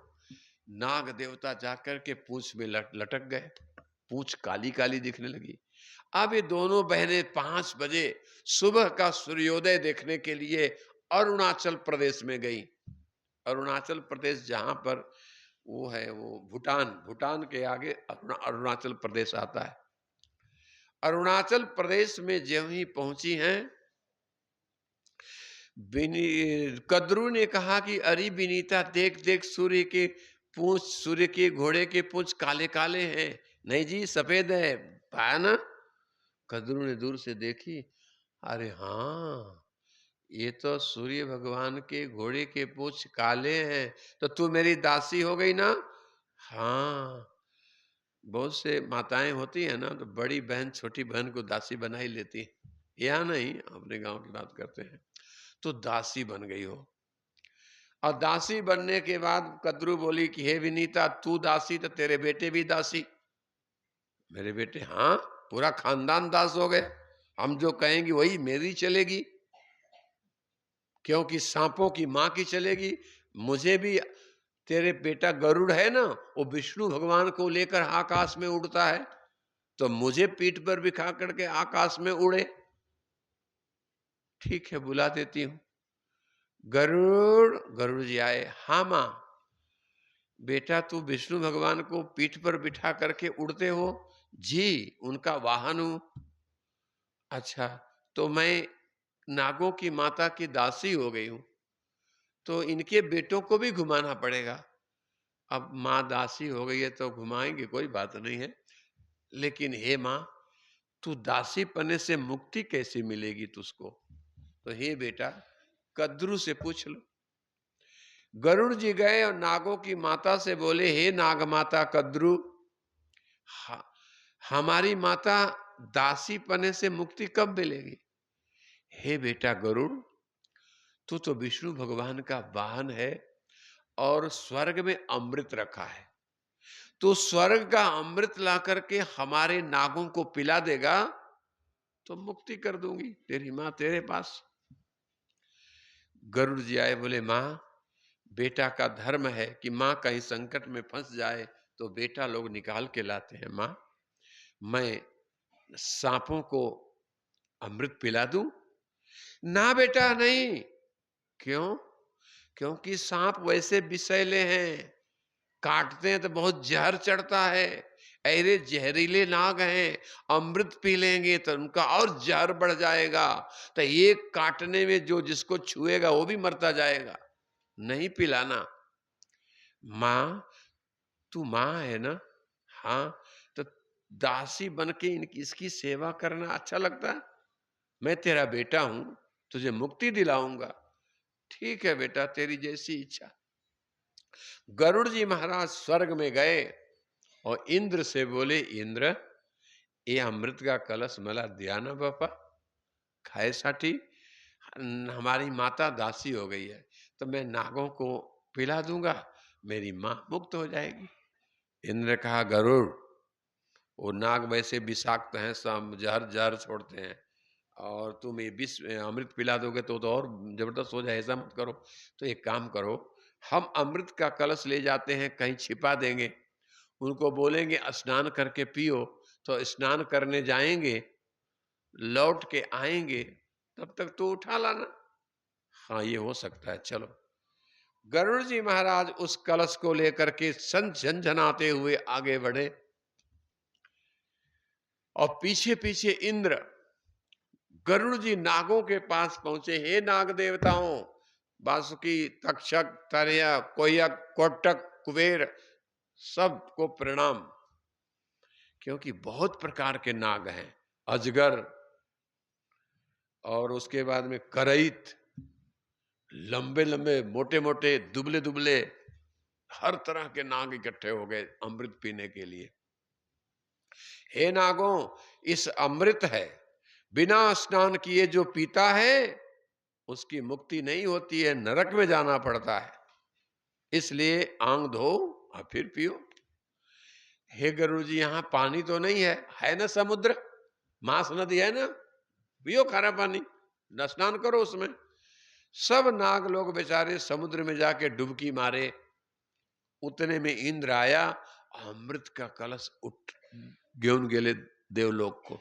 नाग देवता जाकर के पूंछ में लटक गए, पूंछ काली काली दिखने लगी। अब ये दोनों बहनें 5 बजे सुबह का सूर्योदय देखने के लिए अरुणाचल प्रदेश में गई। अरुणाचल प्रदेश जहां पर वो है, वो भूटान, भूटान के आगे अरुणाचल प्रदेश आता है। अरुणाचल प्रदेश में जब ही पहुंची हैं, कद्रु ने कहा कि अरे विनीता देख देख, सूर्य के पूंछ, सूर्य के घोड़े के पूंछ काले काले हैं। नहीं जी सफेद है, पाया ना? कद्रु ने दूर से देखी, अरे हाँ, ये तो सूर्य भगवान के घोड़े के पूंछ काले हैं, तो तू मेरी दासी हो गई ना? हाँ। बहुत से माताएं होती है ना, तो बड़ी बहन छोटी बहन को दासी बना ही लेती है। यहाँ नहीं, अपने गांव की बात करते हैं। तो दासी बन गई हो। और दासी बनने के बाद कद्रू बोली कि हे विनीता, तू दासी तो तेरे बेटे भी दासी। मेरे बेटे, हाँ, पूरा खानदान दास हो गए, हम जो कहेंगे वही मेरी चलेगी, क्योंकि सांपों की मां की चलेगी। मुझे भी, तेरे बेटा गरुड़ है ना, वो विष्णु भगवान को लेकर आकाश में उड़ता है, तो मुझे पीठ पर बिठा करके आकाश में उड़े। ठीक है, बुला देती हूं। गरुड़, गरुड़ जी आए। हाँ मां, बेटा तू विष्णु भगवान को पीठ पर बिठा करके उड़ते हो? जी, उनका वाहन हूं। अच्छा, तो मैं नागों की माता की दासी हो गई हूं, तो इनके बेटों को भी घुमाना पड़ेगा। अब माँ दासी हो गई है तो घुमाएंगे, कोई बात नहीं है, लेकिन हे माँ, तू दासी पने से मुक्ति कैसे मिलेगी तुझको? तो हे बेटा, कद्रू से पूछ लो। गरुड़ जी गए और नागों की माता से बोले, हे नाग माता कद्रू, हमारी माता दासी पने से मुक्ति कब मिलेगी? हे बेटा गरुड़, तू तो विष्णु भगवान का वाहन है और स्वर्ग में अमृत रखा है, तो स्वर्ग का अमृत ला करके हमारे नागों को पिला देगा तो मुक्ति कर दूंगी तेरी मां तेरे पास। गरुड़ जी आए, बोले मां, बेटा का धर्म है कि मां कहीं संकट में फंस जाए तो बेटा लोग निकाल के लाते हैं। मां, मैं सांपों को अमृत पिला दूं? ना बेटा नहीं। क्यों? क्योंकि सांप वैसे विषैले हैं, काटते हैं तो बहुत जहर चढ़ता है, ऐरे जहरीले नाग हैं, अमृत पी लेंगे तो उनका और जहर बढ़ जाएगा, तो एक काटने में जो जिसको छुएगा वो भी मरता जाएगा, नहीं पिलाना। मां, तू मां है ना? हाँ, तो दासी बन के इनकी इसकी सेवा करना अच्छा लगता है? मैं तेरा बेटा हूं, तुझे मुक्ति दिलाऊंगा। ठीक है बेटा, तेरी जैसी इच्छा। गरुड़ जी महाराज स्वर्ग में गए और इंद्र से बोले, इंद्र, ये अमृत का कलश मला दिया ना बापा, खाए साठी, हमारी माता दासी हो गई है तो मैं नागों को पिला दूंगा, मेरी मां मुक्त हो जाएगी। इंद्र ने कहा, गरुड़, वो नाग वैसे विषाक्त हैं, सब जहर जहर छोड़ते हैं, और तुम ये विष अमृत पिला दोगे तो और जबरदस्त हो जाए, ऐसा मत करो। तो एक काम करो, हम अमृत का कलश ले जाते हैं, कहीं छिपा देंगे, उनको बोलेंगे स्नान करके पियो, तो स्नान करने जाएंगे, लौट के आएंगे, तब तक तो उठा लाना। हाँ, ये हो सकता है, चलो। गरुड़ जी महाराज उस कलश को लेकर के झंझनाते हुए आगे बढ़े और पीछे पीछे इंद्र। गरुड़ जी नागों के पास पहुंचे। हे नाग देवताओं, वासुकी, तक्षक, तरया, कोयक, कोटक, कुबेर, सबको प्रणाम। क्योंकि बहुत प्रकार के नाग हैं, अजगर, और उसके बाद में करईत, लंबे लंबे, मोटे मोटे, दुबले दुबले, हर तरह के नाग इकट्ठे हो गए अमृत पीने के लिए। हे नागों, इस अमृत है, बिना स्नान किए जो पीता है उसकी मुक्ति नहीं होती है, नरक में जाना पड़ता है, इसलिए आंग धो और फिर पियो। हे गुरु जी, यहाँ पानी तो नहीं है ना? समुद्र, मास नदी है ना, पियो खारा पानी, स्नान करो उसमें। सब नाग लोग बेचारे समुद्र में जाके डुबकी मारे। उतने में इंद्र आया, अमृत का कलश उठ घेऊन गेले देवलोक को।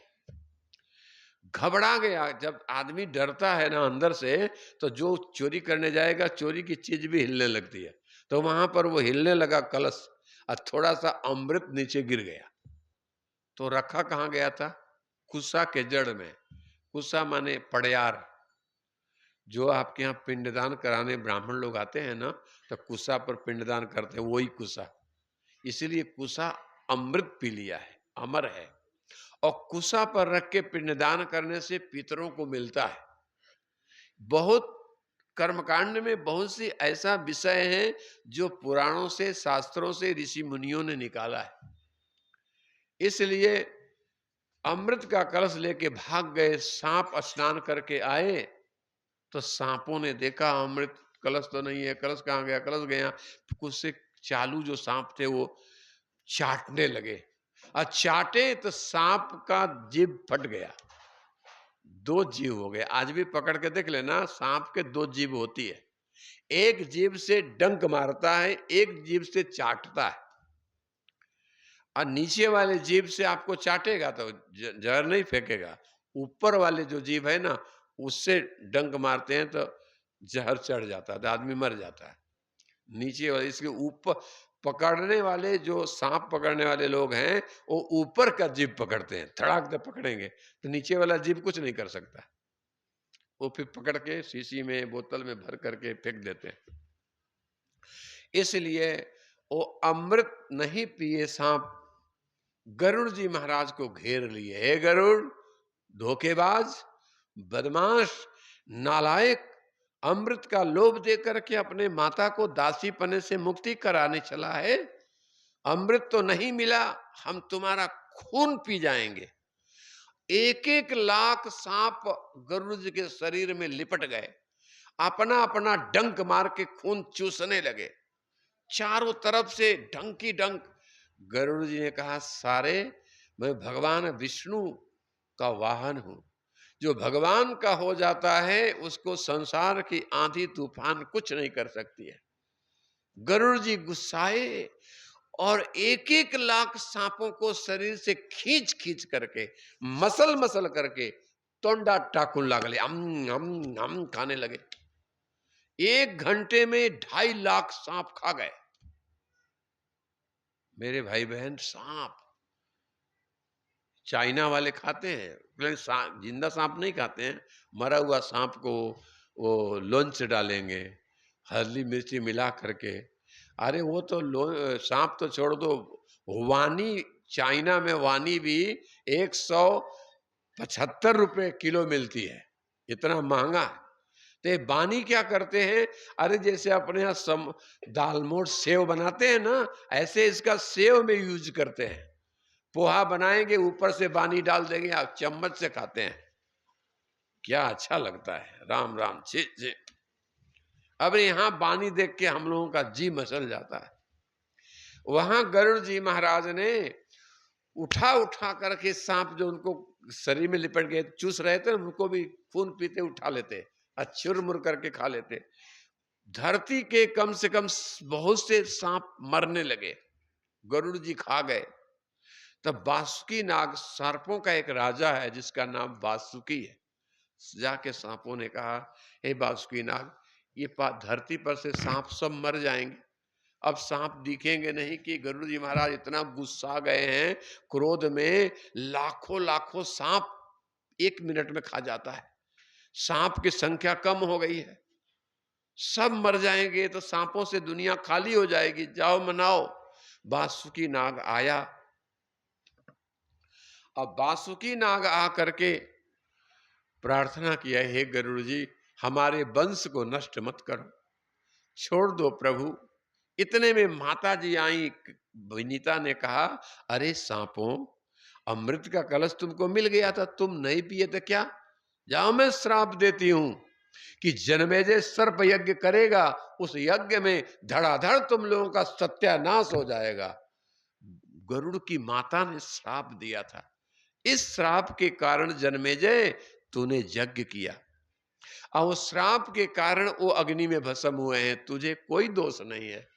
घबरा गया। जब आदमी डरता है ना अंदर से, तो जो चोरी करने जाएगा, चोरी की चीज भी हिलने लगती है, तो वहां पर वो हिलने लगा कलश, और थोड़ा सा अमृत नीचे गिर गया। तो रखा कहाँ गया था? कुसा के जड़ में। कुसा माने पड़यार। जो आपके यहाँ पिंडदान कराने ब्राह्मण लोग आते हैं ना, तो कुसा पर पिंडदान करते हैं, वही कुसा। इसीलिए कुसा अमृत पी लिया है, अमर है। और कुसा पर रख के पिंडदान करने से पितरों को मिलता है। बहुत कर्मकांड में बहुत सी ऐसा विषय है जो पुराणों से, शास्त्रों से ऋषि मुनियों ने निकाला है। इसलिए अमृत का कलश लेके भाग गए। सांप स्नान करके आए तो सांपों ने देखा अमृत, कलश तो नहीं है, कलश कहाँ गया, कलश गया। तो कुछ से चालू जो सांप थे वो चाटने लगे, और चाटे तो सांप का जीभ फट गया, 2 जीभ हो गए। आज भी पकड़ के देख लेना, सांप के 2 जीभ होती है, एक जीभ से डंक मारता है, एक जीभ से चाटता है। और नीचे वाले जीभ से आपको चाटेगा तो जहर नहीं फेंकेगा, ऊपर वाले जो जीभ है ना, उससे डंक मारते हैं तो जहर चढ़ जाता है, तो आदमी मर जाता है। नीचे वाले, इसके ऊपर पकड़ने वाले, जो सांप पकड़ने वाले लोग हैं, वो ऊपर का जीभ पकड़ते हैं, धड़ाक से पकड़ेंगे तो नीचे वाला जीभ कुछ नहीं कर सकता। वो फिर पकड़ के शीशी में, बोतल में भर करके फेंक देते हैं। इसलिए वो अमृत नहीं पिए सांप गरुड़ जी महाराज को घेर लिए। हे गरुड़, धोखेबाज, बदमाश, नालायक, अमृत का लोभ देकर के अपने माता को दासी पने से मुक्ति कराने चला है। अमृत तो नहीं मिला, हम तुम्हारा खून पी जाएंगे। 1-1 लाख सांप गरुड़ जी के शरीर में लिपट गए, अपना अपना डंक मार के खून चूसने लगे, चारों तरफ से डंक ही डंक। गरुड़ जी ने कहा, सारे, मैं भगवान विष्णु का वाहन हूं, जो भगवान का हो जाता है उसको संसार की आंधी तूफान कुछ नहीं कर सकती है। गरुड़ जी गुस्साए और 1-1 लाख सांपों को शरीर से खींच खींच करके, मसल मसल करके तोंडा टाकुन लागले, हम खाने लगे। 1 घंटे में 2.5 लाख सांप खा गए। मेरे भाई बहन, सांप चाइना वाले खाते हैं, लेकिन जिंदा सांप नहीं खाते हैं। मरा हुआ सांप को वो लोंच डालेंगे, हल्दी मिर्ची मिला करके। अरे वो तो सांप तो छोड़ दो, वानी, चाइना में वानी भी 175 रुपए किलो मिलती है, इतना महंगा है। तो ये बानी क्या करते हैं, अरे जैसे अपने यहाँ दालमोट सेव बनाते हैं ना, ऐसे इसका सेव में यूज करते हैं। पोहा बनाएंगे, ऊपर से बानी डाल देंगे, आप चम्मच से खाते हैं, क्या अच्छा लगता है। राम राम, छी छी। अब यहाँ बानी देख के हम लोगों का जी मचल जाता है। वहां गरुड़ जी महाराज ने उठा उठा करके सांप जो उनको शरीर में लिपट गए, चूस रहे थे, उनको भी खून पीते उठा लेते और चुरमुर करके खा लेते। धरती के कम से कम बहुत से सांप मरने लगे, गरुड़ जी खा गए। तब वासुकी नाग, सर्पों का एक राजा है जिसका नाम वासुकी है, जाके सांपों ने कहा, हे वासुकी नाग, ये धरती पर से सांप सब मर जाएंगे, अब सांप दिखेंगे नहीं। कि गरुड़ जी महाराज इतना गुस्सा गए हैं, क्रोध में लाखों लाखों सांप 1 मिनट में खा जाता है। सांप की संख्या कम हो गई है, सब मर जाएंगे तो सांपों से दुनिया खाली हो जाएगी, जाओ मनाओ। वासुकी नाग आया। अब वासुकी नाग आ करके प्रार्थना किया, हे गरुड़ जी, हमारे वंश को नष्ट मत करो, छोड़ दो प्रभु। इतने में माता जी आई। विनीता ने कहा, अरे सांपों, अमृत का कलश तुमको मिल गया था, तुम नहीं पिए थे क्या? जाओ, मैं श्राप देती हूं कि जन्मेजय सर्प यज्ञ करेगा, उस यज्ञ में धड़ाधड़ तुम लोगों का सत्यानाश हो जाएगा। गरुड़ की माता ने श्राप दिया था, इस श्राप के कारण जन्मेजय तूने यज्ञ किया, और उस श्राप के कारण वो अग्नि में भस्म हुए हैं, तुझे कोई दोष नहीं है।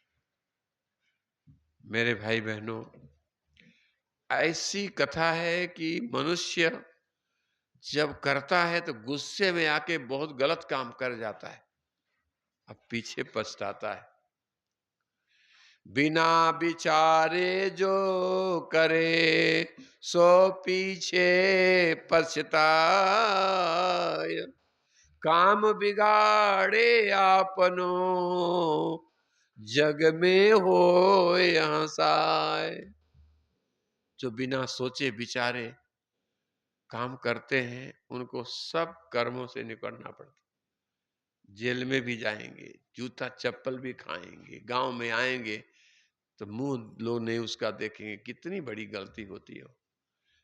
मेरे भाई बहनों, ऐसी कथा है कि मनुष्य जब करता है तो गुस्से में आके बहुत गलत काम कर जाता है, अब पीछे पछताता है। बिना विचारे जो करे सो पीछे पछताय, काम बिगाड़े आपनो जग में हो हंसाए। जो बिना सोचे विचारे काम करते हैं, उनको सब कर्मों से निकलना पड़ता, जेल में भी जाएंगे, जूता चप्पल भी खाएंगे, गांव में आएंगे तो मुंह लोग नहीं उसका देखेंगे, कितनी बड़ी गलती होती है।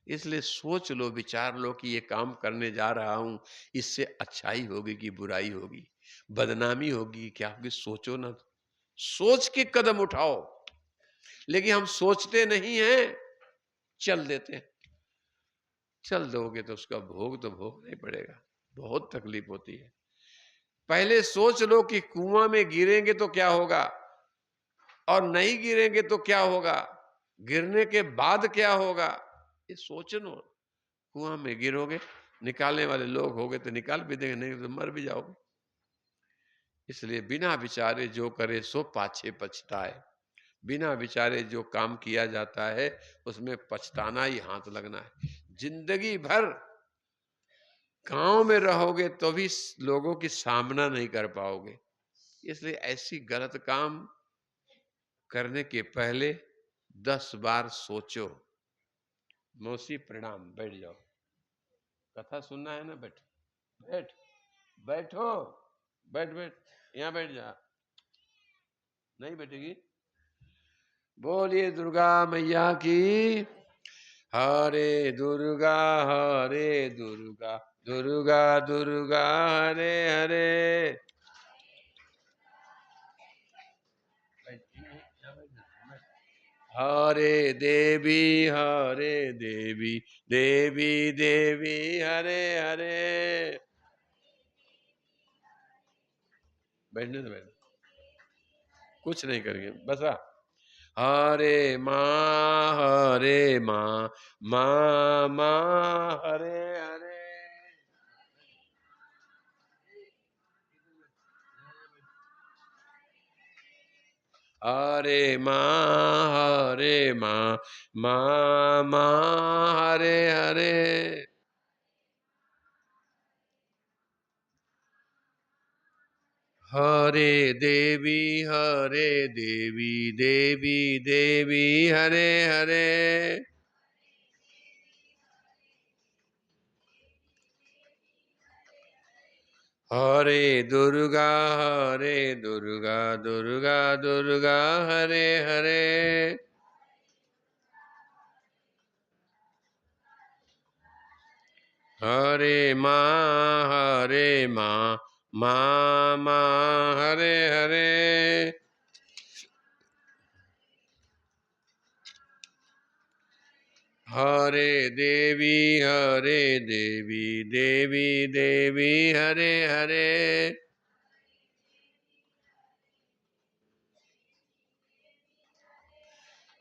इसलिए सोच लो, विचार लो कि ये काम करने जा रहा हूं, इससे अच्छाई होगी कि बुराई होगी, बदनामी होगी क्या होगी, सोचो ना। सोच के कदम उठाओ। लेकिन हम सोचते नहीं हैं, चल देते हैं। चल दोगे तो उसका भोग तो भोगना ही पड़ेगा, बहुत तकलीफ होती है। पहले सोच लो कि कुआं में गिरेंगे तो क्या होगा, और नहीं गिरेंगे तो क्या होगा, गिरने के बाद क्या होगा, ये सोचनो। कुआं में गिरोगे, निकालने वाले लोग होगे तो निकाल भी देंगे, नहीं तो मर भी जाओगे। इसलिए बिना विचारे जो करे सो पाछे पछताए। बिना विचारे जो काम किया जाता है उसमें पछताना ही हाथ लगना है। जिंदगी भर गांव में रहोगे तो भी लोगों की सामना नहीं कर पाओगे। इसलिए ऐसी गलत काम करने के पहले 10 बार सोचो। मौसी प्रणाम, बैठ जाओ, कथा सुनना है ना, बैठ बैठ बैठो, बैठ बैठ, यहाँ बैठ जा, नहीं बैठेगी। बोलिए दुर्गा मैया की। हरे दुर्गा, हरे दुर्गा, दुर्गा दुर्गा हरे हरे। हरे देवी, हरे देवी, देवी देवी हरे हरे। बैठने से बैठ, कुछ नहीं करेंगे, बस हरे माँ, हरे माँ, माँ माँ हरे हरे। हरे माँ, हरे माँ, माँ माँ हरे हरे। हरे देवी, हरे देवी, देवी देवी हरे हरे। हरे दुर्गा, हरे दुर्गा, दुर्गा दुर्गा हरे हरे। हरे माँ, हरे माँ, माँ माँ हरे हरे। हरे देवी, हरे देवी, देवी देवी हरे हरे।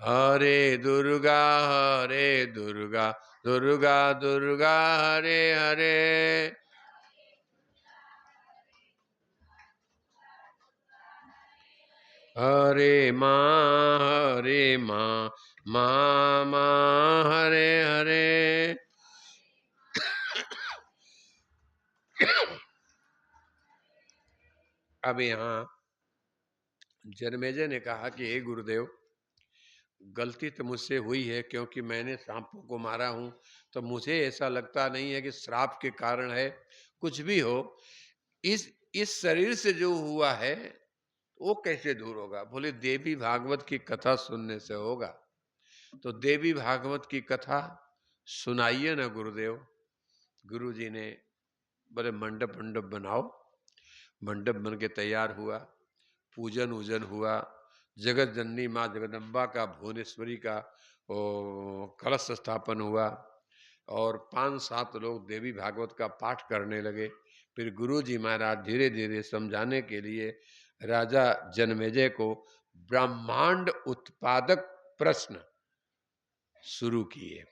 हरे दुर्गा, हरे दुर्गा, दुर्गा दुर्गा हरे हरे। हरे माँ, हरे माँ, माँ माँ हरे हरे। अब यहाँ जन्मेजय ने कहा कि हे गुरुदेव, गलती तो मुझसे हुई है, क्योंकि मैंने सांपों को मारा हूं, तो मुझे ऐसा लगता नहीं है कि श्राप के कारण है। कुछ भी हो, इस शरीर से जो हुआ है वो कैसे दूर होगा? बोले देवी भागवत की कथा सुनने से होगा। तो देवी भागवत की कथा सुनाइए ना गुरुदेव। गुरु जी ने बोले मंडप मंडप बनाओ। मंडप बन के तैयार हुआ, पूजन वूजन हुआ, जगत जननी माँ जगदम्बा का, भुवनेश्वरी का कलश स्थापन हुआ, और 5-7 लोग देवी भागवत का पाठ करने लगे। फिर गुरु जी महाराज धीरे धीरे समझाने के लिए राजा जन्मेजय को ब्रह्मांड उत्पादक प्रश्न शुरू किए।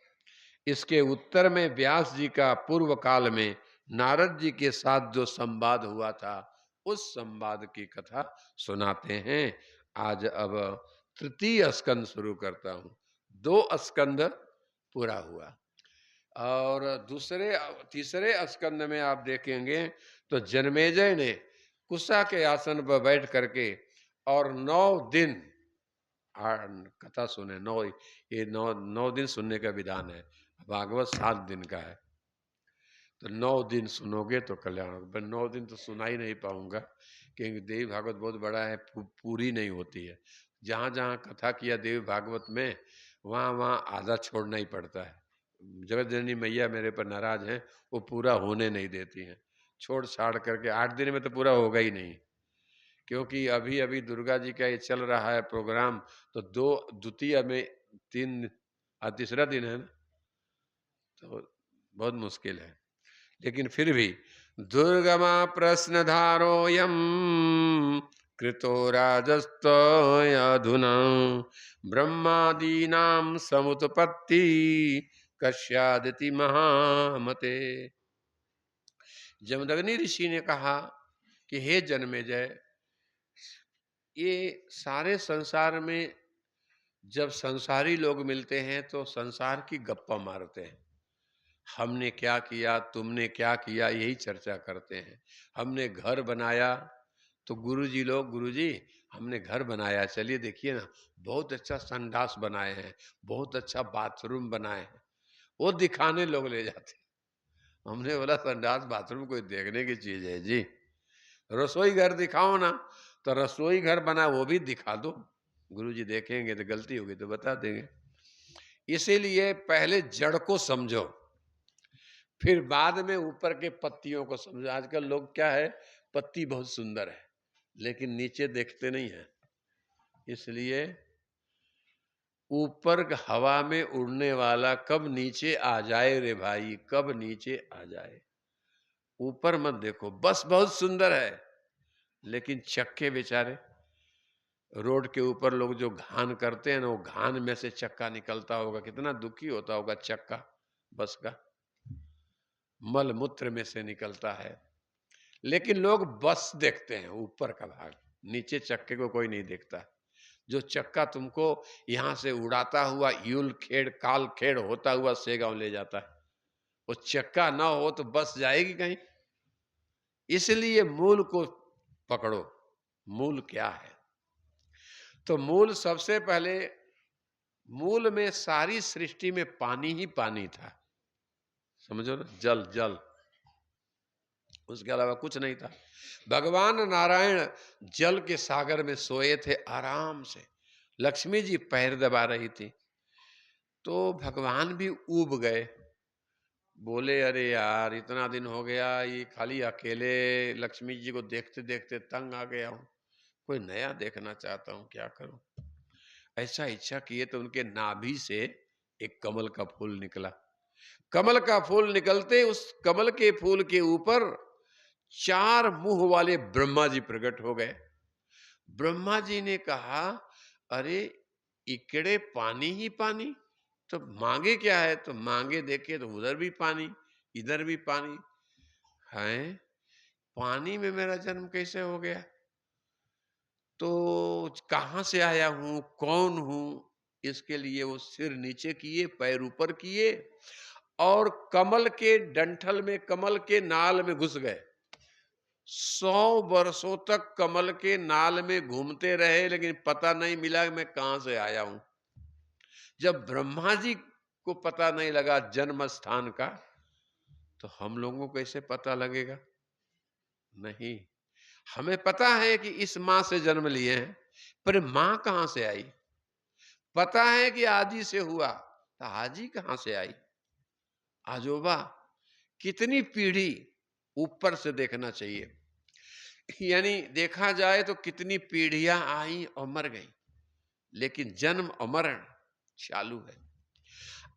इसके उत्तर में व्यास जी का पूर्व काल में नारद जी के साथ जो संवाद हुआ था, उस संवाद की कथा सुनाते हैं। आज अब तृतीय स्कंद शुरू करता हूं। 2 स्कंद पूरा हुआ, और तीसरे स्कंद में आप देखेंगे तो जन्मेजय ने कुशा के आसन पर बैठ करके और 9 दिन कथा सुने। 9 दिन सुनने का विधान है। भागवत 7 दिन का है, तो 9 दिन सुनोगे तो कल्याण होगा। 9 दिन तो सुना ही नहीं पाऊंगा, क्योंकि देवी भागवत बहुत बड़ा है, पूरी नहीं होती है। जहाँ जहाँ कथा किया देवी भागवत में, वहाँ वहाँ आधा छोड़ना ही पड़ता है, जगत जननी मैया मेरे पर नाराज हैं, वो पूरा होने नहीं देती हैं। छोड़ छाड़ करके 8 दिन में तो पूरा होगा ही नहीं, क्योंकि अभी अभी दुर्गा जी का ये चल रहा है प्रोग्राम, तो दो द्वितीया में 3 तीसरा दिन है ना, तो बहुत मुश्किल है। लेकिन फिर भी दुर्गमा प्रश्न धारोयम कृतो राजस्तयधुना ब्रह्मादीनां समुत्पत्ति कस्यादिति महामते। जमदग्नि ऋषि ने कहा कि हे जन्मेजय, ये सारे संसार में जब संसारी लोग मिलते हैं तो संसार की गप्पा मारते हैं। हमने क्या किया, तुमने क्या किया, यही चर्चा करते हैं। हमने घर बनाया तो गुरुजी लोग, गुरुजी हमने घर बनाया, चलिए देखिए ना, बहुत अच्छा संडास बनाए हैं, बहुत अच्छा बाथरूम बनाए हैं, वो दिखाने लोग ले जाते हैं। हमने बोला संडास बाथरूम कोई देखने की चीज है जी? रसोई घर दिखाओ ना, तो रसोई घर बना वो भी दिखा दो, गुरुजी देखेंगे तो गलती होगी तो बता देंगे। इसीलिए पहले जड़ को समझो, फिर बाद में ऊपर के पत्तियों को समझो। आजकल लोग क्या है, पत्ती बहुत सुंदर है लेकिन नीचे देखते नहीं है। इसलिए ऊपर हवा में उड़ने वाला कब नीचे आ जाए रे भाई, कब नीचे आ जाए। ऊपर मत देखो, बस बहुत सुंदर है लेकिन चक्के बेचारे, रोड के ऊपर लोग जो घान करते हैं ना, वो घान में से चक्का निकलता होगा, कितना दुखी होता होगा चक्का बस का, मल मूत्र में से निकलता है। लेकिन लोग बस देखते हैं ऊपर का भाग, नीचे चक्के को कोई नहीं देखता। जो चक्का तुमको यहां से उड़ाता हुआ यूल खेड़ काल खेड़ होता हुआ सेगांव ले जाता है, वो चक्का ना हो तो बस जाएगी कहीं। इसलिए मूल को पकड़ो, मूल क्या है। तो मूल सबसे पहले, मूल में सारी सृष्टि में पानी ही पानी था, समझो ना, जल जल, उसके अलावा कुछ नहीं था। भगवान नारायण जल के सागर में सोए थे आराम से, लक्ष्मी जी पैर दबा रही थी, तो भगवान भी ऊब गए। बोले अरे यार, इतना दिन हो गया, ये खाली अकेले लक्ष्मी जी को देखते देखते तंग आ गया हूं, कोई नया देखना चाहता हूं, क्या करूं। ऐसा इच्छा किए तो उनके नाभि से एक कमल का फूल निकला। कमल का फूल निकलते उस कमल के फूल के ऊपर 4 मुंह वाले ब्रह्मा जी प्रकट हो गए। ब्रह्मा जी ने कहा, अरे इकड़े पानी ही पानी, तो मांगे क्या है। तो मांगे देखे तो उधर भी पानी, इधर भी पानी है। पानी में मेरा जन्म कैसे हो गया, तो कहां से आया हूं, कौन हूं। इसके लिए वो सिर नीचे किए, पैर ऊपर किए और कमल के डंठल में, कमल के नाल में घुस गए। 100 वर्षों तक कमल के नाल में घूमते रहे लेकिन पता नहीं मिला कि मैं कहां से आया हूं। जब ब्रह्मा जी को पता नहीं लगा जन्म स्थान का, तो हम लोगों को कैसे पता लगेगा। नहीं, हमें पता है कि इस मां से जन्म लिए हैं, पर मां कहां से आई। पता है कि आजी से हुआ, तो आजी कहां से आई, आजोबा, कितनी पीढ़ी ऊपर से देखना चाहिए। यानी देखा जाए तो कितनी पीढ़ियां आई और मर गई, लेकिन जन्म और मरण चालू है।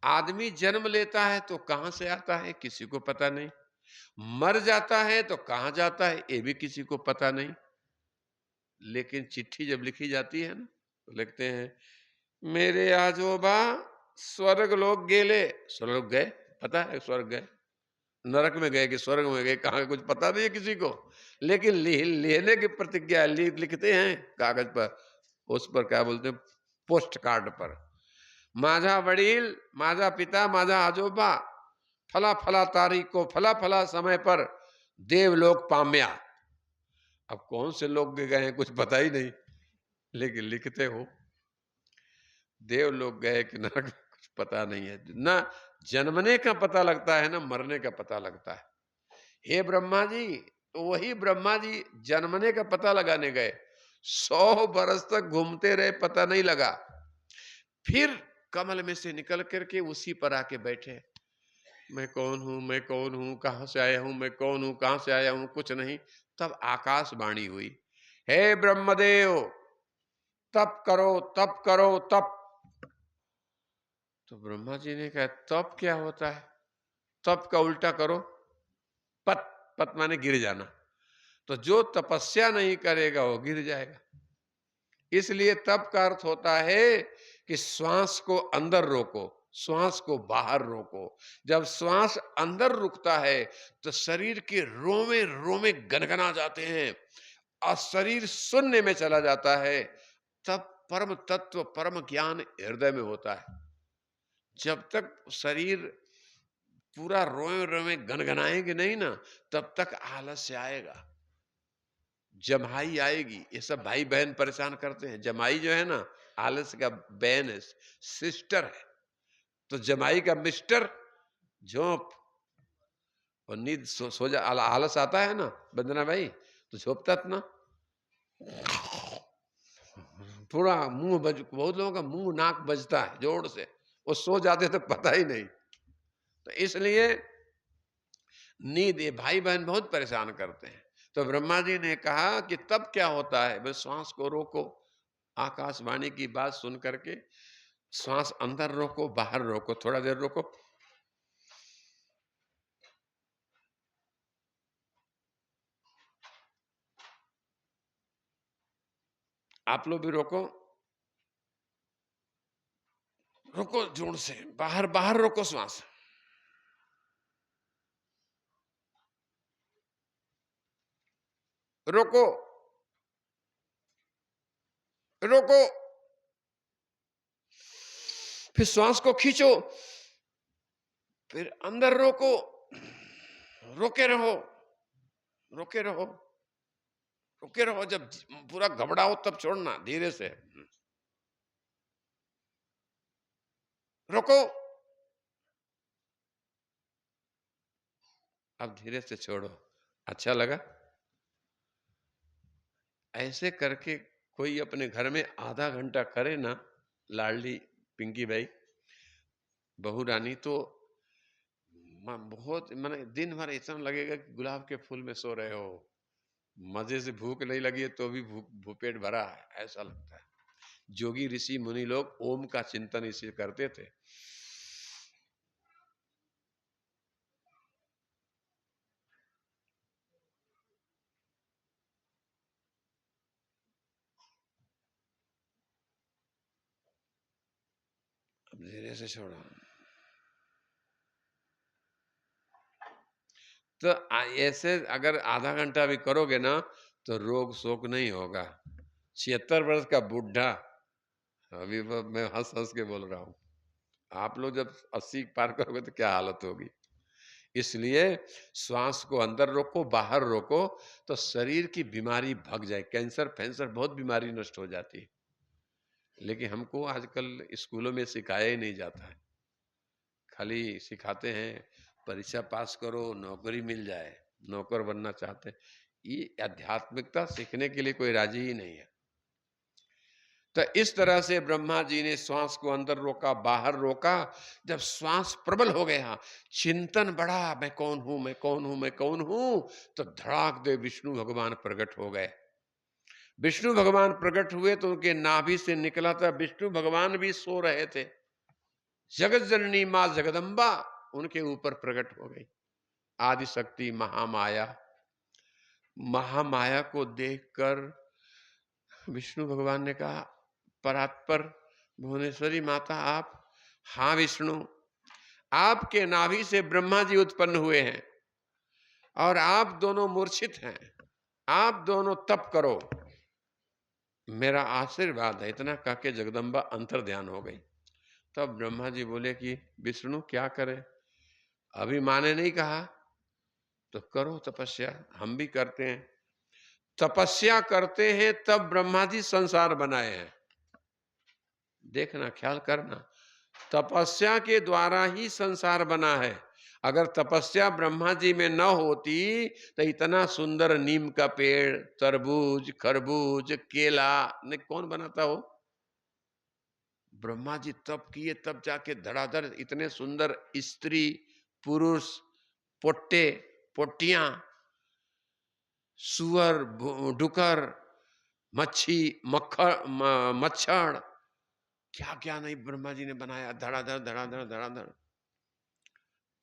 आदमी जन्म लेता है तो कहां से आता है किसी को पता नहीं, मर जाता है तो कहां जाता है ये भी किसी को पता नहीं। लेकिन चिट्ठी जब लिखी जाती है ना, तो लिखते हैं, मेरे आजोबा स्वर्ग लोग गेले, स्वर्ग गए, पता है स्वर्ग गए, नरक में गए कि स्वर्ग में गए, कहां कुछ पता नहीं है किसी को। लेकिन लेने की प्रतिज्ञा लिखते हैं कागज पर, उस पर क्या बोलते हैं, पोस्ट कार्ड पर, माझा वडील, माझा पिता, माझा आजोबा फला फला तारीख को फला फला समय पर देवलोक पाम्या। अब कौन से लोग गए हैं कुछ पता ही नहीं, लेकिन लिखते हो देवलोक गए कि नरक में, कुछ पता नहीं है ना। जन्मने का पता लगता है ना मरने का पता लगता है। हे ब्रह्मा जी, तो वही ब्रह्मा जी जन्मने का पता लगाने गए, 100 बरस तक घूमते रहे, पता नहीं लगा। फिर कमल में से निकल करके उसी पर आके बैठे। मैं कौन हूं, मैं कौन हूं, कहां से आया हूं, मैं कौन हूं, कहां से आया हूं, कुछ नहीं। तब आकाशवाणी हुई, हे ब्रह्मदेव, तप करो, तप करो, तप। तो ब्रह्मा जी ने कहा, तप क्या होता है? तप का उल्टा करो, पत। पत माने गिर जाना। तो जो तपस्या नहीं करेगा वो गिर जाएगा। इसलिए तप का अर्थ होता है कि श्वास को अंदर रोको, श्वास को बाहर रोको। जब श्वास अंदर रुकता है तो शरीर के रोमे रोमे गनगना जाते हैं और शरीर शून्य में चला जाता है। तब परम तत्व, परम ज्ञान हृदय में होता है। जब तक शरीर पूरा रोए रोए गनगनाएंगे नहीं ना, तब तक आलस्य आएगा, जमाई आएगी। ये सब भाई बहन परेशान करते हैं। जमाई जो है ना, आलस्य का बहन है, सिस्टर है। तो जमाई का मिस्टर झोंप, और नींद सो जा, आलस आता है ना बंदना भाई, तो झोंपता ना पूरा मुंह बज, बहुत लोगों का मुंह नाक बजता है जोर से, वो सो जाते तो पता ही नहीं। तो इसलिए नींद, ये भाई बहन बहुत परेशान करते हैं। तो ब्रह्मा जी ने कहा कि तब क्या होता है? बस श्वास को रोको, आकाशवाणी की बात सुन करके श्वास अंदर रोको, बाहर रोको, थोड़ा देर रोको। आप लोग भी रोको, रोको जोर से, बाहर बाहर रोको श्वास, रोको, रोको, फिर श्वास को खींचो, फिर अंदर रोको, रोके रहो, रोके रहो, रोके रहो। जब पूरा घबराओ तब छोड़ना, धीरे से रोको, अब धीरे से छोड़ो। अच्छा लगा? ऐसे करके कोई अपने घर में आधा घंटा करे ना, लाडली पिंकी भाई, बहू रानी, तो बहुत माने दिन भर ऐसा लगेगा कि गुलाब के फूल में सो रहे हो। मजे से भूख नहीं लगी है तो भी भूपेट भरा है, ऐसा लगता है। जोगी ऋषि मुनि लोग ओम का चिंतन इसे करते थे। अब धीरे से छोड़ा। तो ऐसे अगर आधा घंटा भी करोगे ना तो रोग शोक नहीं होगा। 76 वर्ष का बुढ़ा, अभी मैं हंस हंस के बोल रहा हूं, आप लोग जब 80 पार करोगे तो क्या हालत होगी। इसलिए श्वास को अंदर रोको, बाहर रोको, तो शरीर की बीमारी भाग जाए। कैंसर फैंसर बहुत बीमारी नष्ट हो जाती है। लेकिन हमको आजकल स्कूलों में सिखाया ही नहीं जाता है। खाली सिखाते हैं परीक्षा पास करो, नौकरी मिल जाए, नौकर बनना चाहते हैं। ये आध्यात्मिकता सीखने के लिए कोई राजी ही नहीं है। तो इस तरह से ब्रह्मा जी ने श्वास को अंदर रोका, बाहर रोका। जब श्वास प्रबल हो गया, चिंतन बढ़ा, मैं कौन हूं, मैं कौन हूं, मैं कौन हूं, तो धड़ाक दे विष्णु भगवान प्रकट हो गए। विष्णु भगवान प्रकट हुए तो उनके नाभि से निकला था। विष्णु भगवान भी सो रहे थे। जगत जननी मां जगदम्बा उनके ऊपर प्रकट हो गई। आदि शक्ति महामाया, महामाया को देखकर विष्णु भगवान ने कहा, परात्पर भुवनेश्वरी माता आप? हाँ विष्णु, आपके नाभि से ब्रह्मा जी उत्पन्न हुए हैं और आप दोनों मूर्छित हैं। आप दोनों तप करो, मेरा आशीर्वाद है। इतना कह के जगदम्बा अंतर ध्यान हो गई। तब ब्रह्मा जी बोले कि विष्णु क्या करें? अभी माँ ने नहीं कहा तो करो तपस्या, हम भी करते हैं। तपस्या करते हैं तब ब्रह्मा जी संसार बनाए हैं। देखना, ख्याल करना, तपस्या के द्वारा ही संसार बना है। अगर तपस्या ब्रह्मा जी में न होती तो इतना सुंदर नीम का पेड़, तरबूज, खरबूज, केला ने कौन बनाता हो? ब्रह्मा जी तप किए, तब जाके धड़ाधड़ इतने सुंदर स्त्री पुरुष, पोट्टे पोट्टियां, सुअर डुकर, मच्छी मच्छर, क्या क्या नहीं ब्रह्मा जी ने बनाया, धड़ाधड़ धड़ाधड़ धड़ाधड़।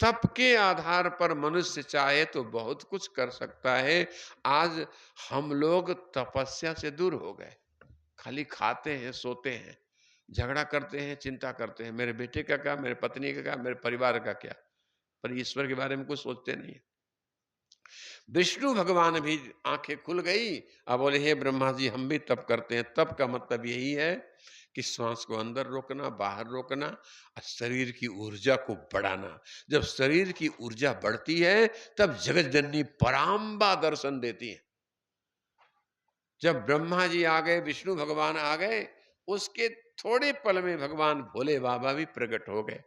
तप के आधार पर मनुष्य चाहे तो बहुत कुछ कर सकता है। आज हम लोग तपस्या से दूर हो गए, खाली खाते हैं, सोते हैं, झगड़ा करते हैं, चिंता करते हैं, मेरे बेटे का क्या, मेरे पत्नी का क्या, मेरे परिवार का क्या, पर ईश्वर के बारे में कुछ सोचते नहीं। विष्णु भगवान भी आंखें खुल गई, अब बोले हे ब्रह्मा जी हम भी तप करते हैं। तप का मतलब यही है कि श्वास को अंदर रोकना, बाहर रोकना और शरीर की ऊर्जा को बढ़ाना। जब शरीर की ऊर्जा बढ़ती है तब जगत जननी पराम्बा दर्शन देती है। जब ब्रह्मा जी आ गए, विष्णु भगवान आ गए, उसके थोड़े पल में भगवान भोले बाबा भी प्रकट हो गए।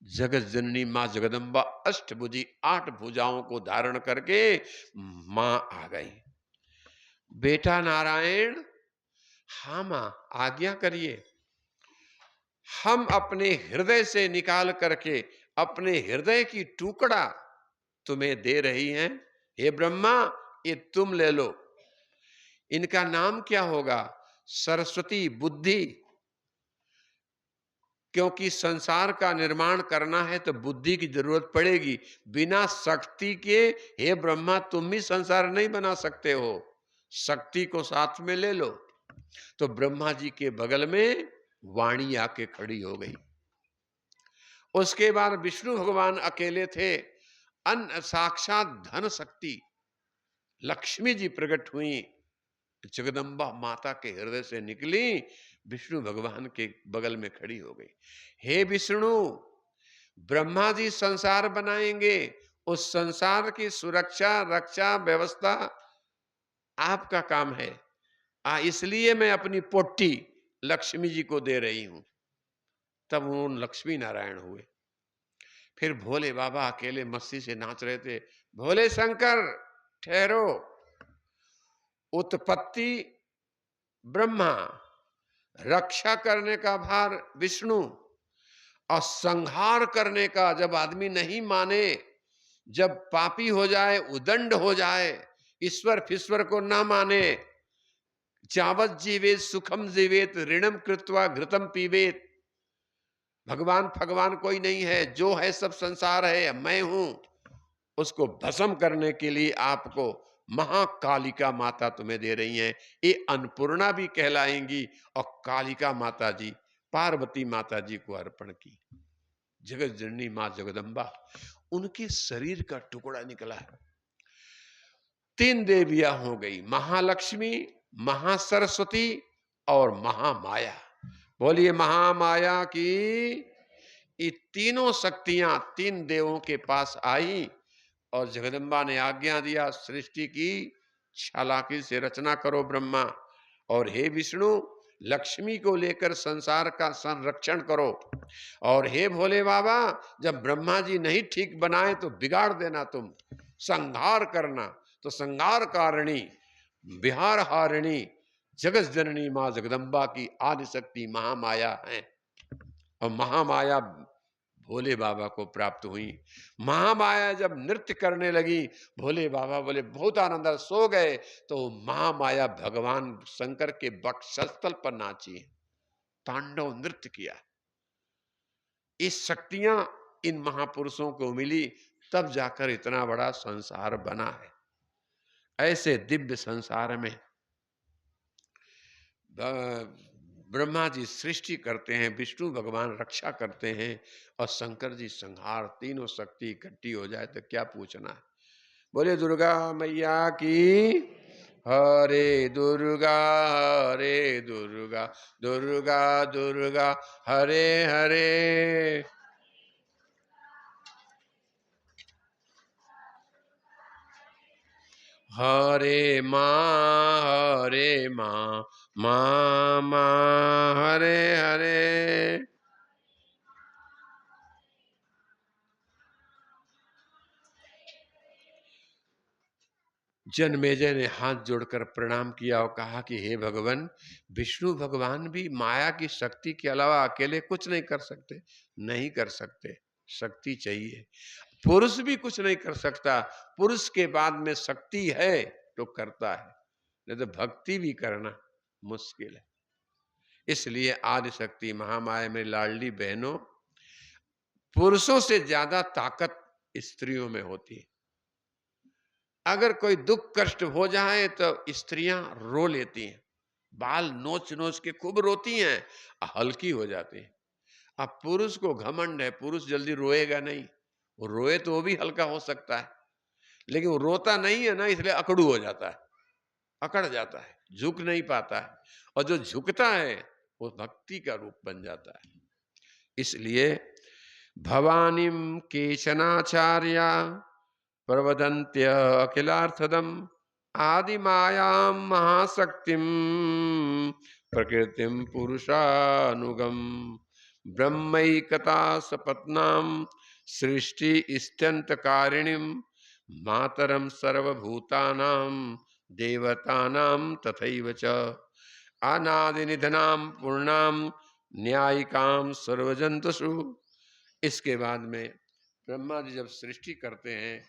जगत जननी मां जगदम्बा अष्टभुजी 8 भुजाओं को धारण करके मां आ गई। बेटा नारायण, हाँ मां आज्ञा करिए, हम अपने हृदय से निकाल करके अपने हृदय की टुकड़ा तुम्हें दे रही हैं। हे ब्रह्मा, ये तुम ले लो। इनका नाम क्या होगा? सरस्वती बुद्धि। क्योंकि संसार का निर्माण करना है तो बुद्धि की जरूरत पड़ेगी। बिना शक्ति के हे ब्रह्मा तुम भी संसार नहीं बना सकते हो, शक्ति को साथ में ले लो। तो ब्रह्मा जी के बगल में वाणी आके खड़ी हो गई। उसके बाद विष्णु भगवान अकेले थे, अन्न साक्षात धन शक्ति लक्ष्मी जी प्रकट हुई, जगदम्बा माता के हृदय से निकली, विष्णु भगवान के बगल में खड़ी हो गई। हे विष्णु, ब्रह्मा जी संसार बनाएंगे, उस संसार की सुरक्षा रक्षा व्यवस्था आपका काम है, इसलिए मैं अपनी पोट्टी लक्ष्मी जी को दे रही हूं। तब वो लक्ष्मी नारायण हुए। फिर भोले बाबा अकेले मस्ती से नाच रहे थे। भोले शंकर ठहरो, उत्पत्ति ब्रह्मा, रक्षा करने का भार विष्णु और संहार करने का, जब आदमी नहीं माने, जब पापी हो जाए, उदंड हो जाए, ईश्वर फिश्वर को ना माने, जावत जीवेत सुखम जीवेत ऋणम कृत्वा घृतम पीवेत, भगवान भगवान कोई नहीं है, जो है सब संसार है, मैं हूं, उसको भस्म करने के लिए आपको महाकालिका माता तुम्हें दे रही हैं। ये अन्नपूर्णा भी कहलाएंगी और कालिका माता जी पार्वती माता जी को अर्पण की। जगत जननी मां जगदम्बा, उनके शरीर का टुकड़ा निकला है। 3 देवियां हो गई, महालक्ष्मी, महासरस्वती और महामाया। बोलिए महामाया की। ये तीनों शक्तियां 3 देवों के पास आई और जगदम्बा ने आज्ञा दिया, सृष्टि की चालाकी से रचना करो ब्रह्मा, और हे विष्णु लक्ष्मी को लेकर संसार का संरक्षण करो, और हे भोले बाबा जब ब्रह्मा जी नहीं ठीक बनाए तो बिगाड़ देना, तुम संहार करना। तो संहार कारिणी विहार हारिणी जगत जननी मां जगदम्बा की आदि शक्ति महामाया है। और महामाया भोले बाबा को प्राप्त हुई। महामाया जब नृत्य करने लगी, भोले बाबा बोले बहुत आनंद, सो गए, तो महामाया भगवान शंकर के वक्षस्थल पर नाची, तांडव नृत्य किया। इस शक्तियां इन महापुरुषों को मिली, तब जाकर इतना बड़ा संसार बना है। ऐसे दिव्य संसार में ब्रह्मा जी सृष्टि करते हैं, विष्णु भगवान रक्षा करते हैं और शंकर जी संहार, तीनों शक्ति इकट्ठी हो जाए तो क्या पूछना है। बोले दुर्गा मैया की। हरे दुर्गा दुर्गा दुर्गा हरे हरे। हरे माँ माँ माँ हरे हरे। जनमेजय ने हाथ जोड़कर प्रणाम किया और कहा कि हे भगवान, विष्णु भगवान भी माया की शक्ति के अलावा अकेले कुछ नहीं कर सकते। नहीं कर सकते, शक्ति चाहिए। पुरुष भी कुछ नहीं कर सकता, पुरुष के बाद में शक्ति है तो करता है, नहीं तो भक्ति भी करना मुश्किल है। इसलिए आदि शक्ति महामाया में लाडली बहनों, पुरुषों से ज्यादा ताकत स्त्रियों में होती है। अगर कोई दुख कष्ट हो जाए तो स्त्रियां रो लेती हैं, बाल नोच नोच के खूब रोती हैं, हल्की हो जाती हैं। अब पुरुष को घमंड है, पुरुष जल्दी रोएगा नहीं, वो रोए तो वो भी हल्का हो सकता है, लेकिन वो रोता नहीं है ना, इसलिए अकड़ू हो जाता है, अकड़ जाता है, झुक नहीं पाता है। और जो झुकता है वो भक्ति का रूप बन जाता है। इसलिए भवानीम केशनाचार्या प्रवदन्त्य अखिलार्थदम आदिमायां महाशक्तिम प्रकृतिम पुरुषानुगम ब्रह्मैकता सपत्नाम सृष्टि स्त्यंतकारिणीम मातरम सर्वभूतानां देवतानां तथैव च अनादिनिधनां पूर्णां न्यायिकां सर्वजंतुषु। इसके बाद में ब्रह्मा जी जब सृष्टि करते हैं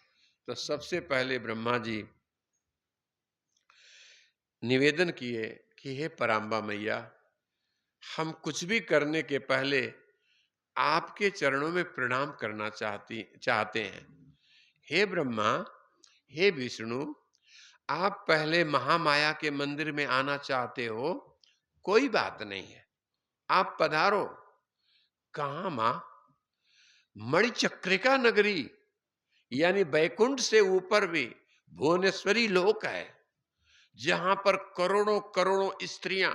तो सबसे पहले ब्रह्मा जी निवेदन किए कि हे पराम्बा मैया, हम कुछ भी करने के पहले आपके चरणों में प्रणाम करना चाहते हैं। हे ब्रह्मा, हे विष्णु, आप पहले महामाया के मंदिर में आना चाहते हो, कोई बात नहीं है, आप पधारो। कहाँ मां? मणिचक्रिका नगरी, यानी बैकुंठ से ऊपर भी भुवनेश्वरी लोक है, जहां पर करोड़ों करोड़ों स्त्रियां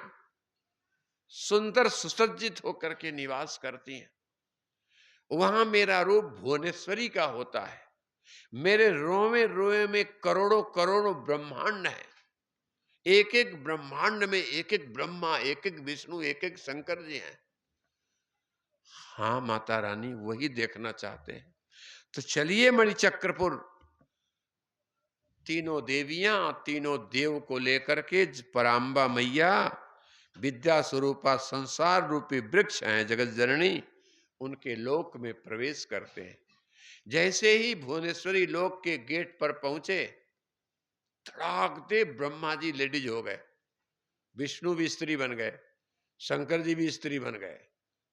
सुंदर सुसज्जित होकर के निवास करती हैं। वहां मेरा रूप भुवनेश्वरी का होता है। मेरे रोवे रोवे में करोड़ों करोड़ों ब्रह्मांड है। एक एक ब्रह्मांड में एक एक ब्रह्मा, एक एक विष्णु, एक एक शंकर जी हैं। हाँ माता रानी, वही देखना चाहते हैं। तो चलिए मणिचक्रपुर, तीनों देवियां, तीनों देव को लेकर के पराम्बा मैया, विद्या स्वरूपा संसार रूपी वृक्ष हैं जगत जननी, उनके लोक में प्रवेश करते हैं। जैसे ही भुवनेश्वरी लोक के गेट पर पहुंचे, धड़ाकते ब्रह्मा जी लेडीज हो गए, विष्णु भी स्त्री बन गए, शंकर जी भी स्त्री बन गए।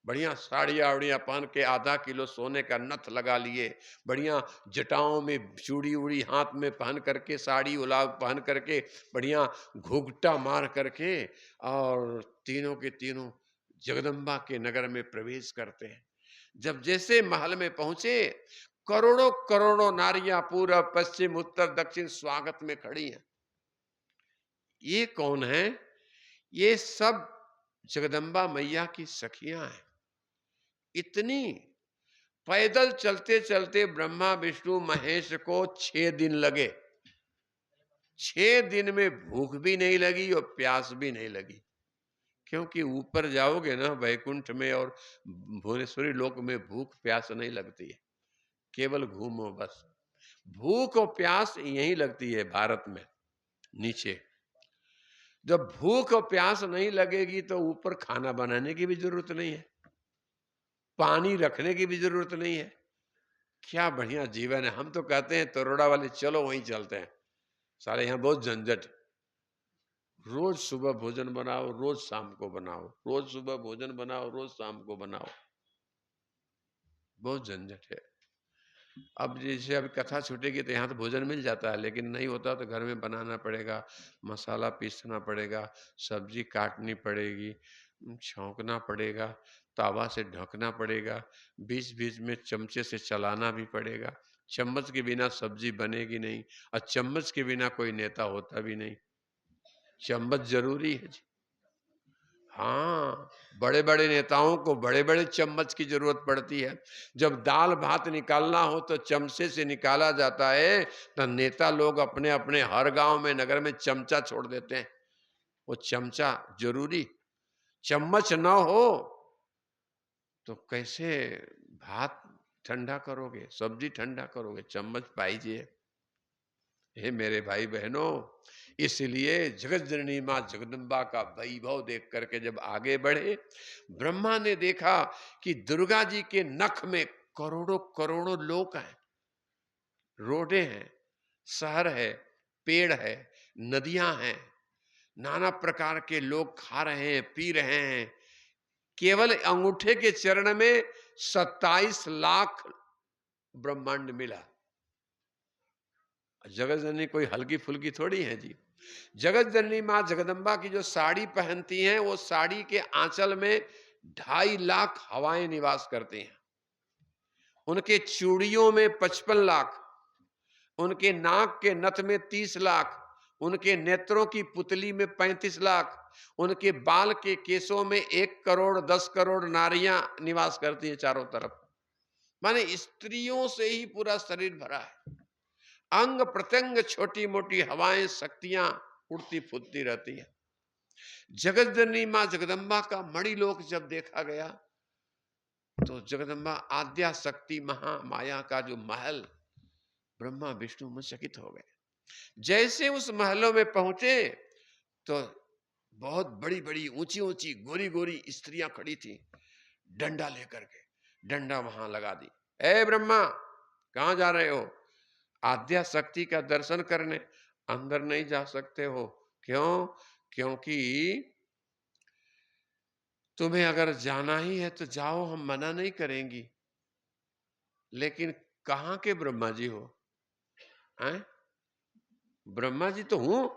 बढ़िया साड़ियाँ उड़ियाँ पहन के, आधा किलो सोने का नथ लगा लिए, बढ़िया जटाओं में चूड़ी उड़ी हाथ में पहन करके, साड़ी उलाव पहन करके, बढ़िया घुघटा मार करके, और तीनों के तीनों जगदम्बा के नगर में प्रवेश करते हैं। जब जैसे महल में पहुंचे, करोड़ों करोड़ों नारियां पूरब पश्चिम उत्तर दक्षिण स्वागत में खड़ी हैं। ये कौन है? ये सब जगदम्बा मैया की सखियां हैं। इतनी पैदल चलते चलते ब्रह्मा विष्णु महेश को 6 दिन लगे। 6 दिन में भूख भी नहीं लगी और प्यास भी नहीं लगी, क्योंकि ऊपर जाओगे ना वैकुंठ में और भुवनेश्वरी लोक में भूख प्यास नहीं लगती है, केवल घूमो बस। भूख और प्यास यही लगती है भारत में नीचे। जब भूख और प्यास नहीं लगेगी तो ऊपर खाना बनाने की भी जरूरत नहीं है, पानी रखने की भी जरूरत नहीं है। क्या बढ़िया जीवन है। हम तो कहते हैं तरोड़ा वाले चलो वहीं चलते हैं, सारे यहाँ बहुत झंझट। रोज सुबह भोजन बनाओ, रोज शाम को बनाओ, रोज सुबह भोजन बनाओ, रोज शाम को बनाओ, बहुत झंझट है। अब जैसे अभी कथा छूटेगी तो यहाँ तो भोजन मिल जाता है, लेकिन नहीं होता तो घर में बनाना पड़ेगा, मसाला पीसना पड़ेगा, सब्जी काटनी पड़ेगी, छौंकना पड़ेगा, तावा से ढकना पड़ेगा, बीच बीच में चमचे से चलाना भी पड़ेगा। चम्मच के बिना सब्जी बनेगी नहीं, और चम्मच के बिना कोई नेता होता भी नहीं, चम्मच जरूरी है जी। हाँ, बड़े बड़े नेताओं को बड़े बड़े चम्मच की जरूरत पड़ती है। जब दाल भात निकालना हो तो चमचे से निकाला जाता है, तो नेता लोग अपने अपने हर गांव में नगर में चमचा छोड़ देते हैं। वो चमचा जरूरी, चम्मच ना हो तो कैसे भात ठंडा करोगे, सब्जी ठंडा करोगे, चम्मच पाइजिए। हे मेरे भाई बहनों, इसलिए जगत जननी मां जगदम्बा का वैभव देख करके जब आगे बढ़े, ब्रह्मा ने देखा कि दुर्गा जी के नख में करोड़ों करोड़ों लोग हैं, रोडे हैं, शहर है, पेड़ है, नदियां हैं, नाना प्रकार के लोग खा रहे हैं, पी रहे हैं। केवल अंगूठे के चरण में 27 लाख ब्रह्मांड मिला। जगत जननी कोई हल्की फुल्की थोड़ी है जी। जगत जननी मां जगदम्बा की जो साड़ी पहनती हैं, वो साड़ी के आंचल में 2.5 लाख हवाएं निवास करती हैं। उनके चूड़ियों में 55 लाख, उनके नाक के नथ में 30 लाख, उनके नेत्रों की पुतली में 35 लाख, उनके बाल के केसों में 1 करोड़ 10 करोड़ नारियां निवास करती हैं चारों तरफ। माने स्त्रियों से ही पूरा शरीर भरा है। अंग प्रत्यंग छोटी मोटी हवाएं शक्तियां उड़ती फूटती रहती है। जगत जननी मां जगदम्बा का मणिलोक जब देखा गया, तो जगदम्बा आद्या शक्ति महामाया का जो महल, ब्रह्मा विष्णु में चकित हो गए। जैसे उस महलों में पहुंचे, तो बहुत बड़ी बड़ी ऊंची ऊंची गोरी गोरी स्त्रियां खड़ी थी, डंडा लेकर के। डंडा वहां लगा दी। ए ब्रह्मा, कहां जा रहे हो? आद्या शक्ति का दर्शन करने। अंदर नहीं जा सकते हो। क्यों? क्योंकि तुम्हें अगर जाना ही है तो जाओ, हम मना नहीं करेंगी। लेकिन कहां के ब्रह्मा जी हो? हैं? ब्रह्मा जी तो हूं,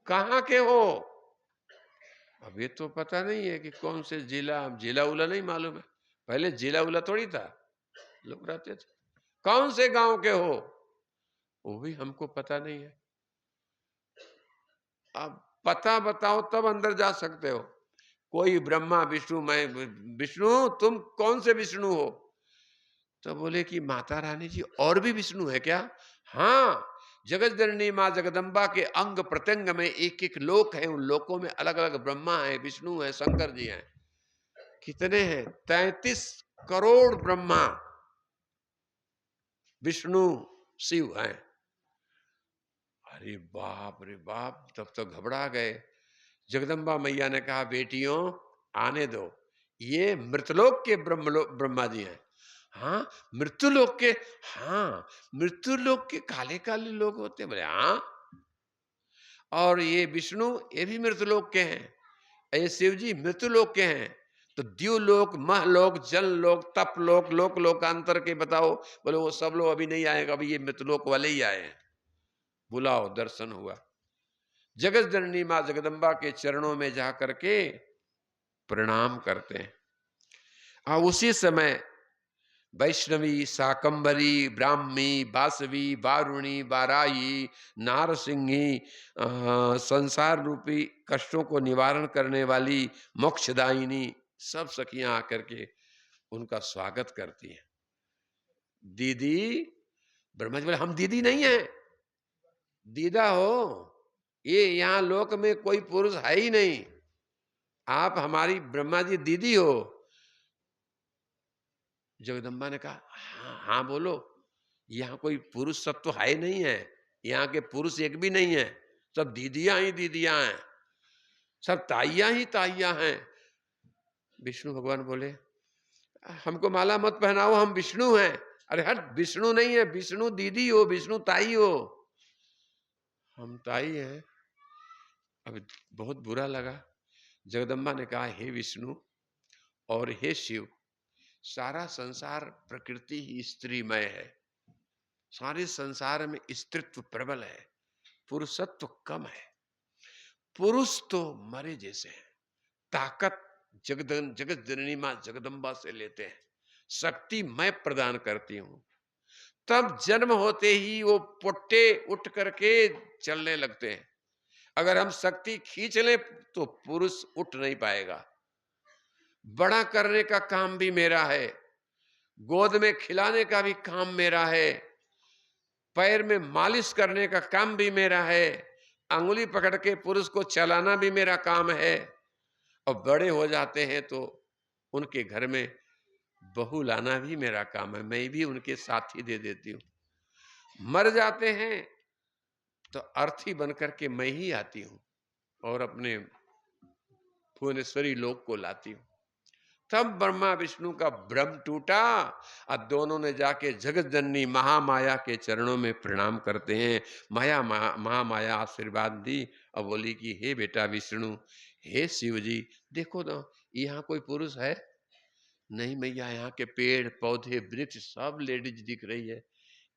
कहां के हो? अब ये तो पता नहीं है कि कौन से जिला, जिला उला नहीं मालूम है। पहले जिला उला थोड़ी था, लोग रहते थे। कौन से गांव के हो? वो भी हमको पता नहीं है। अब पता बताओ तब अंदर जा सकते हो। कोई ब्रह्मा विष्णु, मैं विष्णु, तुम कौन से विष्णु हो? तो बोले कि माता रानी जी और भी विष्णु है क्या? हाँ, जगत जननी मां जगदम्बा के अंग प्रत्यंग में एक एक लोक है। उन लोकों में अलग अलग ब्रह्मा है, विष्णु है, शंकर जी हैं। कितने हैं? 33 करोड़ ब्रह्मा विष्णु शिव हैं। अरे बाप रे बाप, तब तो घबरा गए। जगदम्बा मैया ने कहा, बेटियों आने दो, ये मृतलोक के ब्रह्मा जी हैं। हाँ मृत्युलोक के? हाँ मृत्युलोक के काले काले लोग होते? बोले हाँ। और ये विष्णु, ये भी मृतलोक के हैं। ये शिव जी मृत्युलोक के हैं। तो द्युलोक, महलोक, जल लोक, तप लोक, लोक लोकांतर के बताओ? बोले वो सब लोग अभी नहीं आएगा, अभी ये मृतलोक वाले ही आए हैं। बुलाओ। दर्शन हुआ। जगत जननी मां जगदम्बा के चरणों में जाकर के प्रणाम करते हैं। उसी समय वैष्णवी, शाकंभरी, ब्राह्मी, बासवी, वारुणी, बाराई, नारसिंही, संसार रूपी कष्टों को निवारण करने वाली मोक्षदायिनी, सब सखियां आकर के उनका स्वागत करती हैं। दीदी, ब्रह्मा जी बोले, हम दीदी नहीं है, दीदा हो। ये यहां लोक में कोई पुरुष है ही नहीं, आप हमारी ब्रह्मा जी दीदी हो। जगदम्बा ने कहा, हाँ हाँ बोलो, यहाँ कोई पुरुष सब तो है नहीं है, यहाँ के पुरुष एक भी नहीं है, सब दीदियां ही दीदियां हैं, सब ताइयां ही ताइयां हैं। विष्णु भगवान बोले, हमको माला मत पहनाओ, हम विष्णु हैं। अरे हट, विष्णु नहीं है, विष्णु दीदी हो, विष्णु ताई हो। हम ताई हैं। अब बहुत बुरा लगा। जगदम्बा ने कहा, हे विष्णु और हे शिव, सारा संसार प्रकृति ही स्त्रीमय है। सारे संसार में स्त्रीत्व प्रबल है, पुरुषत्व कम है। पुरुष तो मरे जैसे हैं। ताकत जगत जननी मां जगदम्बा से लेते हैं, शक्ति मैं प्रदान करती हूं। तब जन्म होते ही वो पोट्टे उठ करके चलने लगते हैं। अगर हम शक्ति खींच लें तो पुरुष उठ नहीं पाएगा। बड़ा करने का काम भी मेरा है, गोद में खिलाने का भी काम मेरा है, पैर में मालिश करने का काम भी मेरा है, अंगुली पकड़ के पुरुष को चलाना भी मेरा काम है। और बड़े हो जाते हैं तो उनके घर में बहू लाना भी मेरा काम है, मैं भी उनके साथी दे देती हूँ। मर जाते हैं तो अर्थी बनकर के मैं ही आती हूँ और अपने भुवनेश्वरी लोक को लाती हूँ। तब ब्रह्मा विष्णु का भ्रम टूटा और दोनों ने जाके जगत जननी महामाया के चरणों में प्रणाम करते हैं। महामाया आशीर्वाद दी और बोली कि हे बेटा विष्णु, हे शिव जी, देखो ना यहाँ कोई पुरुष है नहीं मैया, यहाँ के पेड़ पौधे वृक्ष सब लेडीज दिख रही है,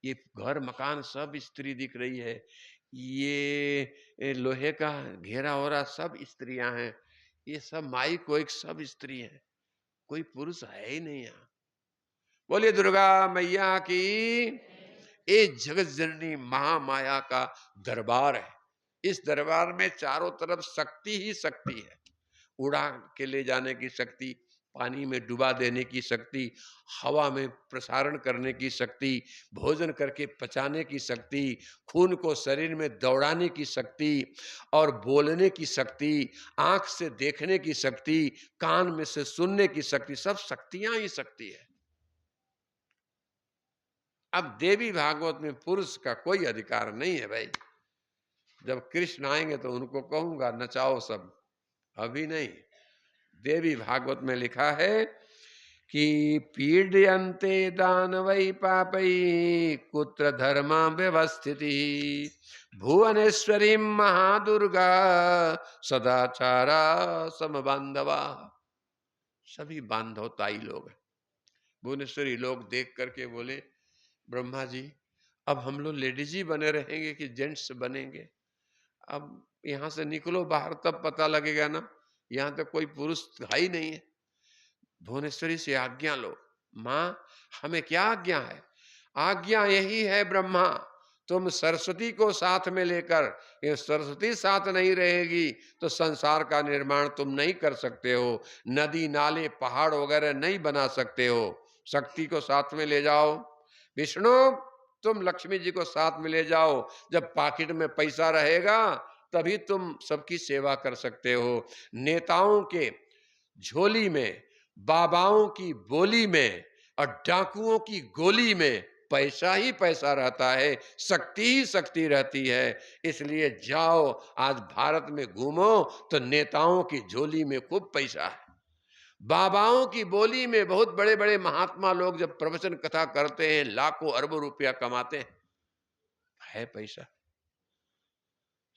ये घर मकान सब स्त्री दिख रही है, ये लोहे का घेरा हो रहा सब स्त्रियां हैं, ये सब माई को एक सब स्त्री है, कोई पुरुष है ही नहीं यहाँ। बोलिए दुर्गा मैया की। ये जगत जननी महामाया का दरबार है। इस दरबार में चारों तरफ शक्ति ही शक्ति है। उड़ा के ले जाने की शक्ति, पानी में डुबा देने की शक्ति, हवा में प्रसारण करने की शक्ति, भोजन करके पचाने की शक्ति, खून को शरीर में दौड़ाने की शक्ति और बोलने की शक्ति, आंख से देखने की शक्ति, कान में से सुनने की शक्ति, सब शक्तियां ही शक्ति है। अब देवी भागवत में पुरुष का कोई अधिकार नहीं है भाई। जब कृष्ण आएंगे तो उनको कहूंगा नचाओ सब, अभी नहीं। देवी भागवत में लिखा है कि पीड्यन्ते दानवै पापै कुत्र धर्मा व्यवस्थिति भुवनेश्वरी महादुर्गा सदाचारा समबांधवा। सभी बांधवताई लोग हैं। भुवनेश्वरी लोग देख करके बोले ब्रह्मा जी, अब हम लोग लेडीज ही बने रहेंगे कि जेंट्स बनेंगे? अब यहां से निकलो बाहर तब पता लगेगा ना, यहां तो कोई पुरुष है ही नहीं है। भुवनेश्वरी से आज्ञा लो, मां हमें क्या आज्ञा है? आज्ञा यही है ब्रह्मा, तुम सरस्वती को साथ में लेकर, ये सरस्वती साथ नहीं रहेगी तो संसार का निर्माण तुम नहीं कर सकते हो, नदी नाले पहाड़ वगैरह नहीं बना सकते हो। शक्ति को साथ में ले जाओ। विष्णु तुम लक्ष्मी जी को साथ में ले जाओ, जब पॉकेट में पैसा रहेगा तभी तुम सबकी सेवा कर सकते हो। नेताओं के झोली में, बाबाओं की बोली में और डाकुओं की गोली में पैसा ही पैसा रहता है, शक्ति ही शक्ति रहती है। इसलिए जाओ आज भारत में घूमो तो नेताओं की झोली में खूब पैसा है, बाबाओं की बोली में बहुत बड़े बड़े महात्मा लोग जब प्रवचन कथा करते हैं लाखों अरबों रुपया कमाते हैं, है पैसा।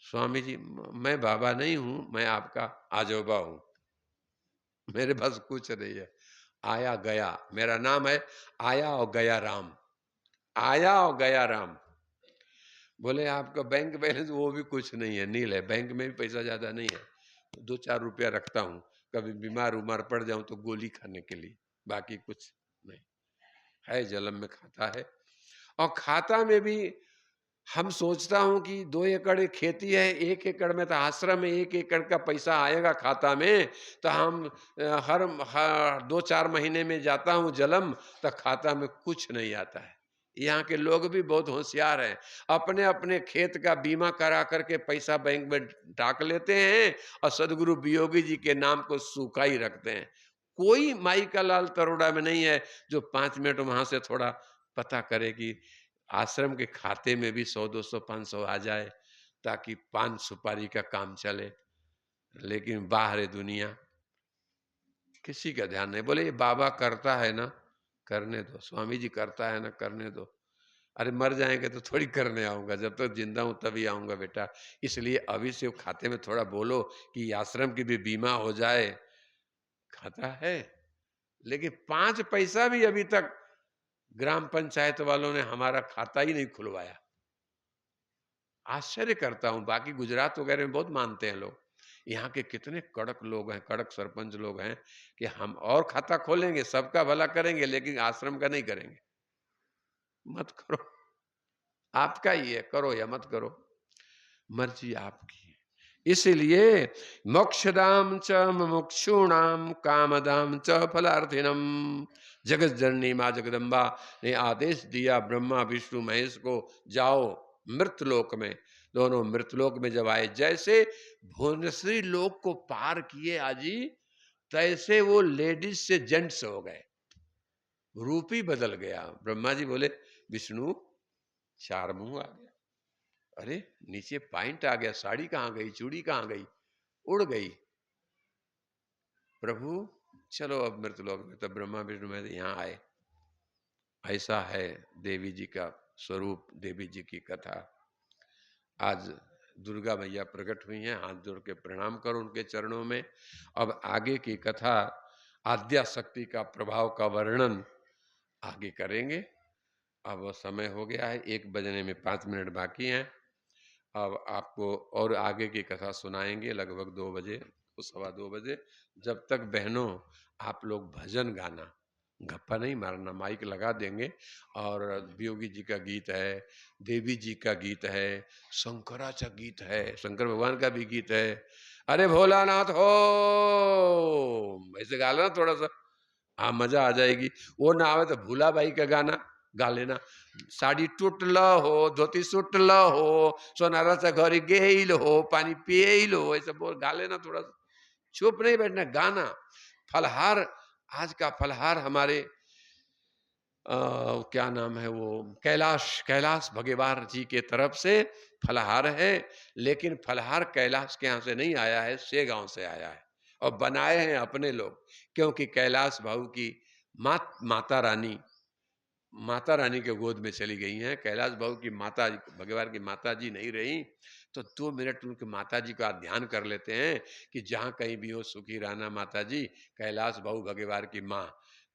स्वामी जी मैं बाबा नहीं हूं, मैं आपका आजोबा हूं, मेरे पास कुछ नहीं है, आया गया, मेरा नाम है आया और गया राम, आया और गया राम। बोले आपका बैंक बैलेंस वो भी कुछ नहीं है, नील है, बैंक में भी पैसा ज्यादा नहीं है, 2-4 रुपया रखता हूँ, कभी बीमार उमार पड़ जाऊं तो गोली खाने के लिए, बाकी कुछ नहीं है। जलम में खाता है, और खाता में भी हम सोचता हूं कि 2 एकड़ खेती है, 1 एकड़ में तो आश्रम में 1 एकड़ का पैसा आएगा खाता में, तो हम हर 2-4 महीने में जाता हूं जलम, तो खाता में कुछ नहीं आता है। यहाँ के लोग भी बहुत होशियार हैं, अपने अपने खेत का बीमा करा करके पैसा बैंक में डाक लेते हैं और सदगुरु वियोगी जी के नाम को सूखा ही रखते हैं। कोई माई का लाल तरोड़ा में नहीं है जो 5 मिनट वहां से थोड़ा पता करे कि आश्रम के खाते में भी 100, 200, 500 आ जाए ताकि पान सुपारी का काम चले। लेकिन बाहर दुनिया किसी का ध्यान नहीं। बोले ये बाबा करता है ना, करने दो, स्वामी जी करता है ना, करने दो। अरे मर जाएंगे तो थोड़ी करने आऊंगा, जब तक जिंदा हूं तभी आऊंगा बेटा। इसलिए अभी से खाते में थोड़ा बोलो कि आश्रम की भी बीमा हो जाए। खाता है लेकिन 5 पैसा भी अभी तक ग्राम पंचायत वालों ने हमारा खाता ही नहीं खुलवाया। आश्चर्य करता हूं, बाकी गुजरात वगैरह में बहुत मानते हैं लोग, यहाँ के कितने कड़क लोग हैं, कड़क सरपंच लोग हैं कि हम और खाता खोलेंगे, सबका भला करेंगे लेकिन आश्रम का नहीं करेंगे। मत करो, आपका ही है, करो या मत करो, मर्जी आपकी है। इसलिए मोक्षदाम च मुमुक्षूणाम कामदाम च फलार्थिनम, जगत जननी मां जगदम्बा ने आदेश दिया ब्रह्मा विष्णु महेश को, जाओ मृतलोक में। दोनों मृतलोक में जब आए, जैसे भुवनेश्वरी लोक को पार किए आजी, तैसे वो लेडीज से जेंट्स हो गए, रूप ही बदल गया। ब्रह्मा जी बोले विष्णु 4 मुंह आ गया, अरे नीचे पॉइंट आ गया, साड़ी कहाँ गई, चूड़ी कहाँ गई, उड़ गई। प्रभु चलो अब मृतलोक में, तो ब्रह्मा विष्णु महेश यहाँ आए। ऐसा है देवी जी का स्वरूप, देवी जी की कथा। आज दुर्गा मैया प्रकट हुई हैं, हाथ जोड़ के प्रणाम करो उनके चरणों में। अब आगे की कथा, आद्या शक्ति का प्रभाव का वर्णन आगे करेंगे। अब समय हो गया है, 1 बजने में 5 मिनट बाकी हैं। अब आपको और आगे की कथा सुनाएंगे लगभग 2 बजे, तो 2:15 बजे। जब तक बहनों आप लोग भजन गाना, गप्पा नहीं मारना, माइक लगा देंगे। और वियोगी जी का गीत है, देवी जी का गीत है, शंकराचा गीत है, शंकर भगवान का भी गीत है। अरे भोलानाथ हो, ऐसे गा लेना थोड़ा सा, हाँ मजा आ जाएगी। वो ना आवे तो भूला भाई का गाना गा लेना। साड़ी टूटल हो, धोती सुटल हो, सोनारा से घर गेल हो, पानी पियल हो, ऐसे बोल गा लेना थोड़ा सा। चुप नहीं बैठना, गाना। फलहार, आज का फलहार हमारे क्या नाम है वो, कैलाश, कैलाश भगवान जी के तरफ से फलहार है। लेकिन फलहार कैलाश के यहाँ से नहीं आया है, सेगांव से आया है, और बनाए हैं अपने लोग। क्योंकि कैलाश भाऊ की माता रानी के गोद में चली गई हैं। कैलाश बाबू की माता, भगवान की माता जी नहीं रही, तो 2 मिनट उनकी माता जी का ध्यान कर लेते हैं कि जहाँ कहीं भी हो सुखी रहना माता जी। कैलाश बाबू भगवान की माँ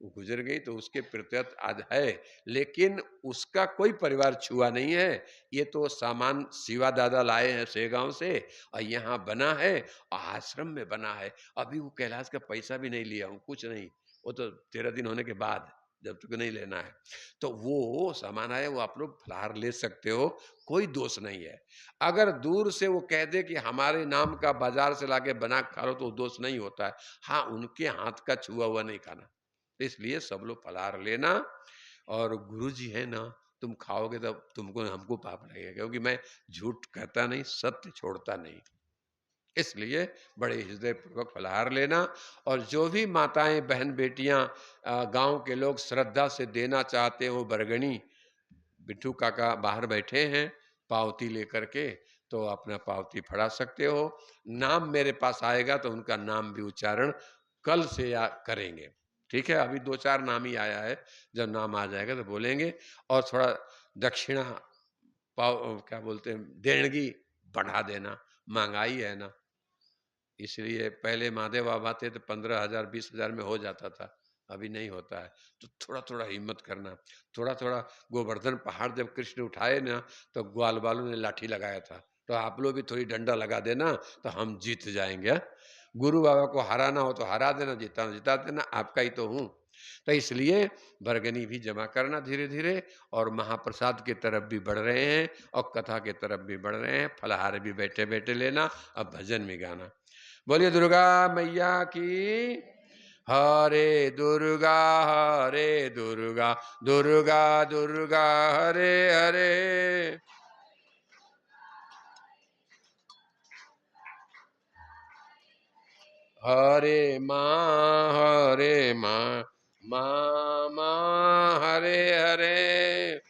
वो गुजर गई, तो उसके प्रत्यत आज है, लेकिन उसका कोई परिवार छुआ नहीं है। ये तो सामान शिवा दादा लाए हैं सेगांव से, और यहाँ बना है, और आश्रम में बना है। अभी वो कैलाश का पैसा भी नहीं लिया हूँ, कुछ नहीं, वो तो 13 दिन होने के बाद, जब तक नहीं लेना है। तो वो सामान आया, वो आप लोग फलाहार ले सकते हो, कोई दोष नहीं है। अगर दूर से वो कह दे कि हमारे नाम का बाजार से लाके बना खा लो, तो दोष नहीं होता है। हाँ, उनके हाथ का छुआ हुआ नहीं खाना। इसलिए सब लोग फलाहार लेना। और गुरु जी है ना, तुम खाओगे तब तुमको हमको पाप लगेगा, क्योंकि मैं झूठ कहता नहीं, सत्य छोड़ता नहीं। इसलिए बड़े हृदय पूर्वक फलाहार लेना। और जो भी माताएं बहन बेटियां, गांव के लोग श्रद्धा से देना चाहते हो बरगनी, बिट्ठू काका बाहर बैठे हैं पावती लेकर के, तो अपना पावती फड़ा सकते हो। नाम मेरे पास आएगा तो उनका नाम भी उच्चारण कल से या करेंगे, ठीक है। अभी 2-4 नाम ही आया है, जब नाम आ जाएगा तो बोलेंगे। और थोड़ा दक्षिणा, क्या बोलते हैं, देणगी बढ़ा देना, महंगाई है ना। इसलिए पहले महादेव बाबा थे तो 15,000 20,000 में हो जाता था, अभी नहीं होता है। तो थोड़ा थोड़ा हिम्मत करना, थोड़ा थोड़ा। गोवर्धन पहाड़ जब कृष्ण उठाए ना, तो ग्वाल बालों ने लाठी लगाया था, तो आप लोग भी थोड़ी डंडा लगा देना, तो हम जीत जाएंगे। हाँ? गुरु बाबा को हराना हो तो हरा देना, जिताना जिता देना, आपका ही तो हूँ। तो इसलिए बरगनी भी जमा करना धीरे धीरे, और महाप्रसाद की तरफ भी बढ़ रहे हैं, और कथा की तरफ भी बढ़ रहे हैं। फलाहार भी बैठे बैठे लेना, अब भजन भी गाना। बोलिए दुर्गा मैया की। हरे दुर्गा, हरे दुर्गा, दुर्गा दुर्गा हरे हरे। हरे माँ, हरे माँ, माँ माँ हरे हरे।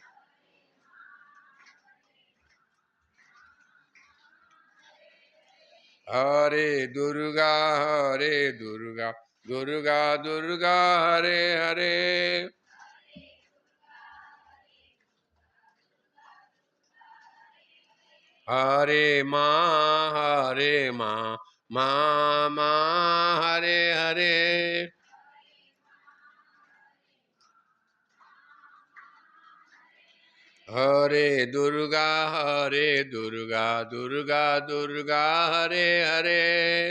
हरे दुर्गा, हरे दुर्गा, दुर्गा दुर्गा हरे हरे। हरे माँ, हरे माँ, माँ माँ हरे हरे। हरे दुर्गा, हरे दुर्गा, दुर्गा दुर्गा हरे हरे।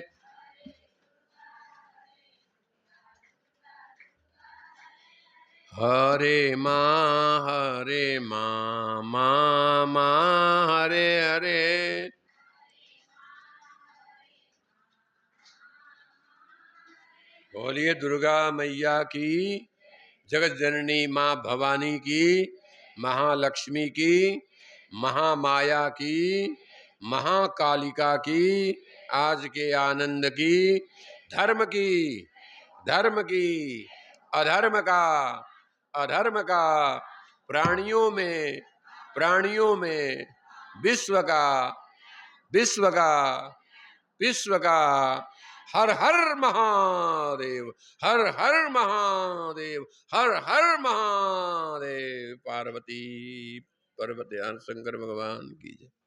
हरे माँ, हरे माँ, माँ माँ हरे हरे। बोलिए दुर्गा मैया की, जगत जननी माँ भवानी की, महालक्ष्मी की, महामाया की, महाकालिका की, आज के आनंद की, धर्म की, धर्म की, अधर्म का, अधर्म का, प्राणियों में, प्राणियों में, विश्व का, विश्व का, विश्व का। हर हर महादेव, हर हर महादेव, हर हर महादेव। पार्वती पर्वत शंकर भगवान की जय।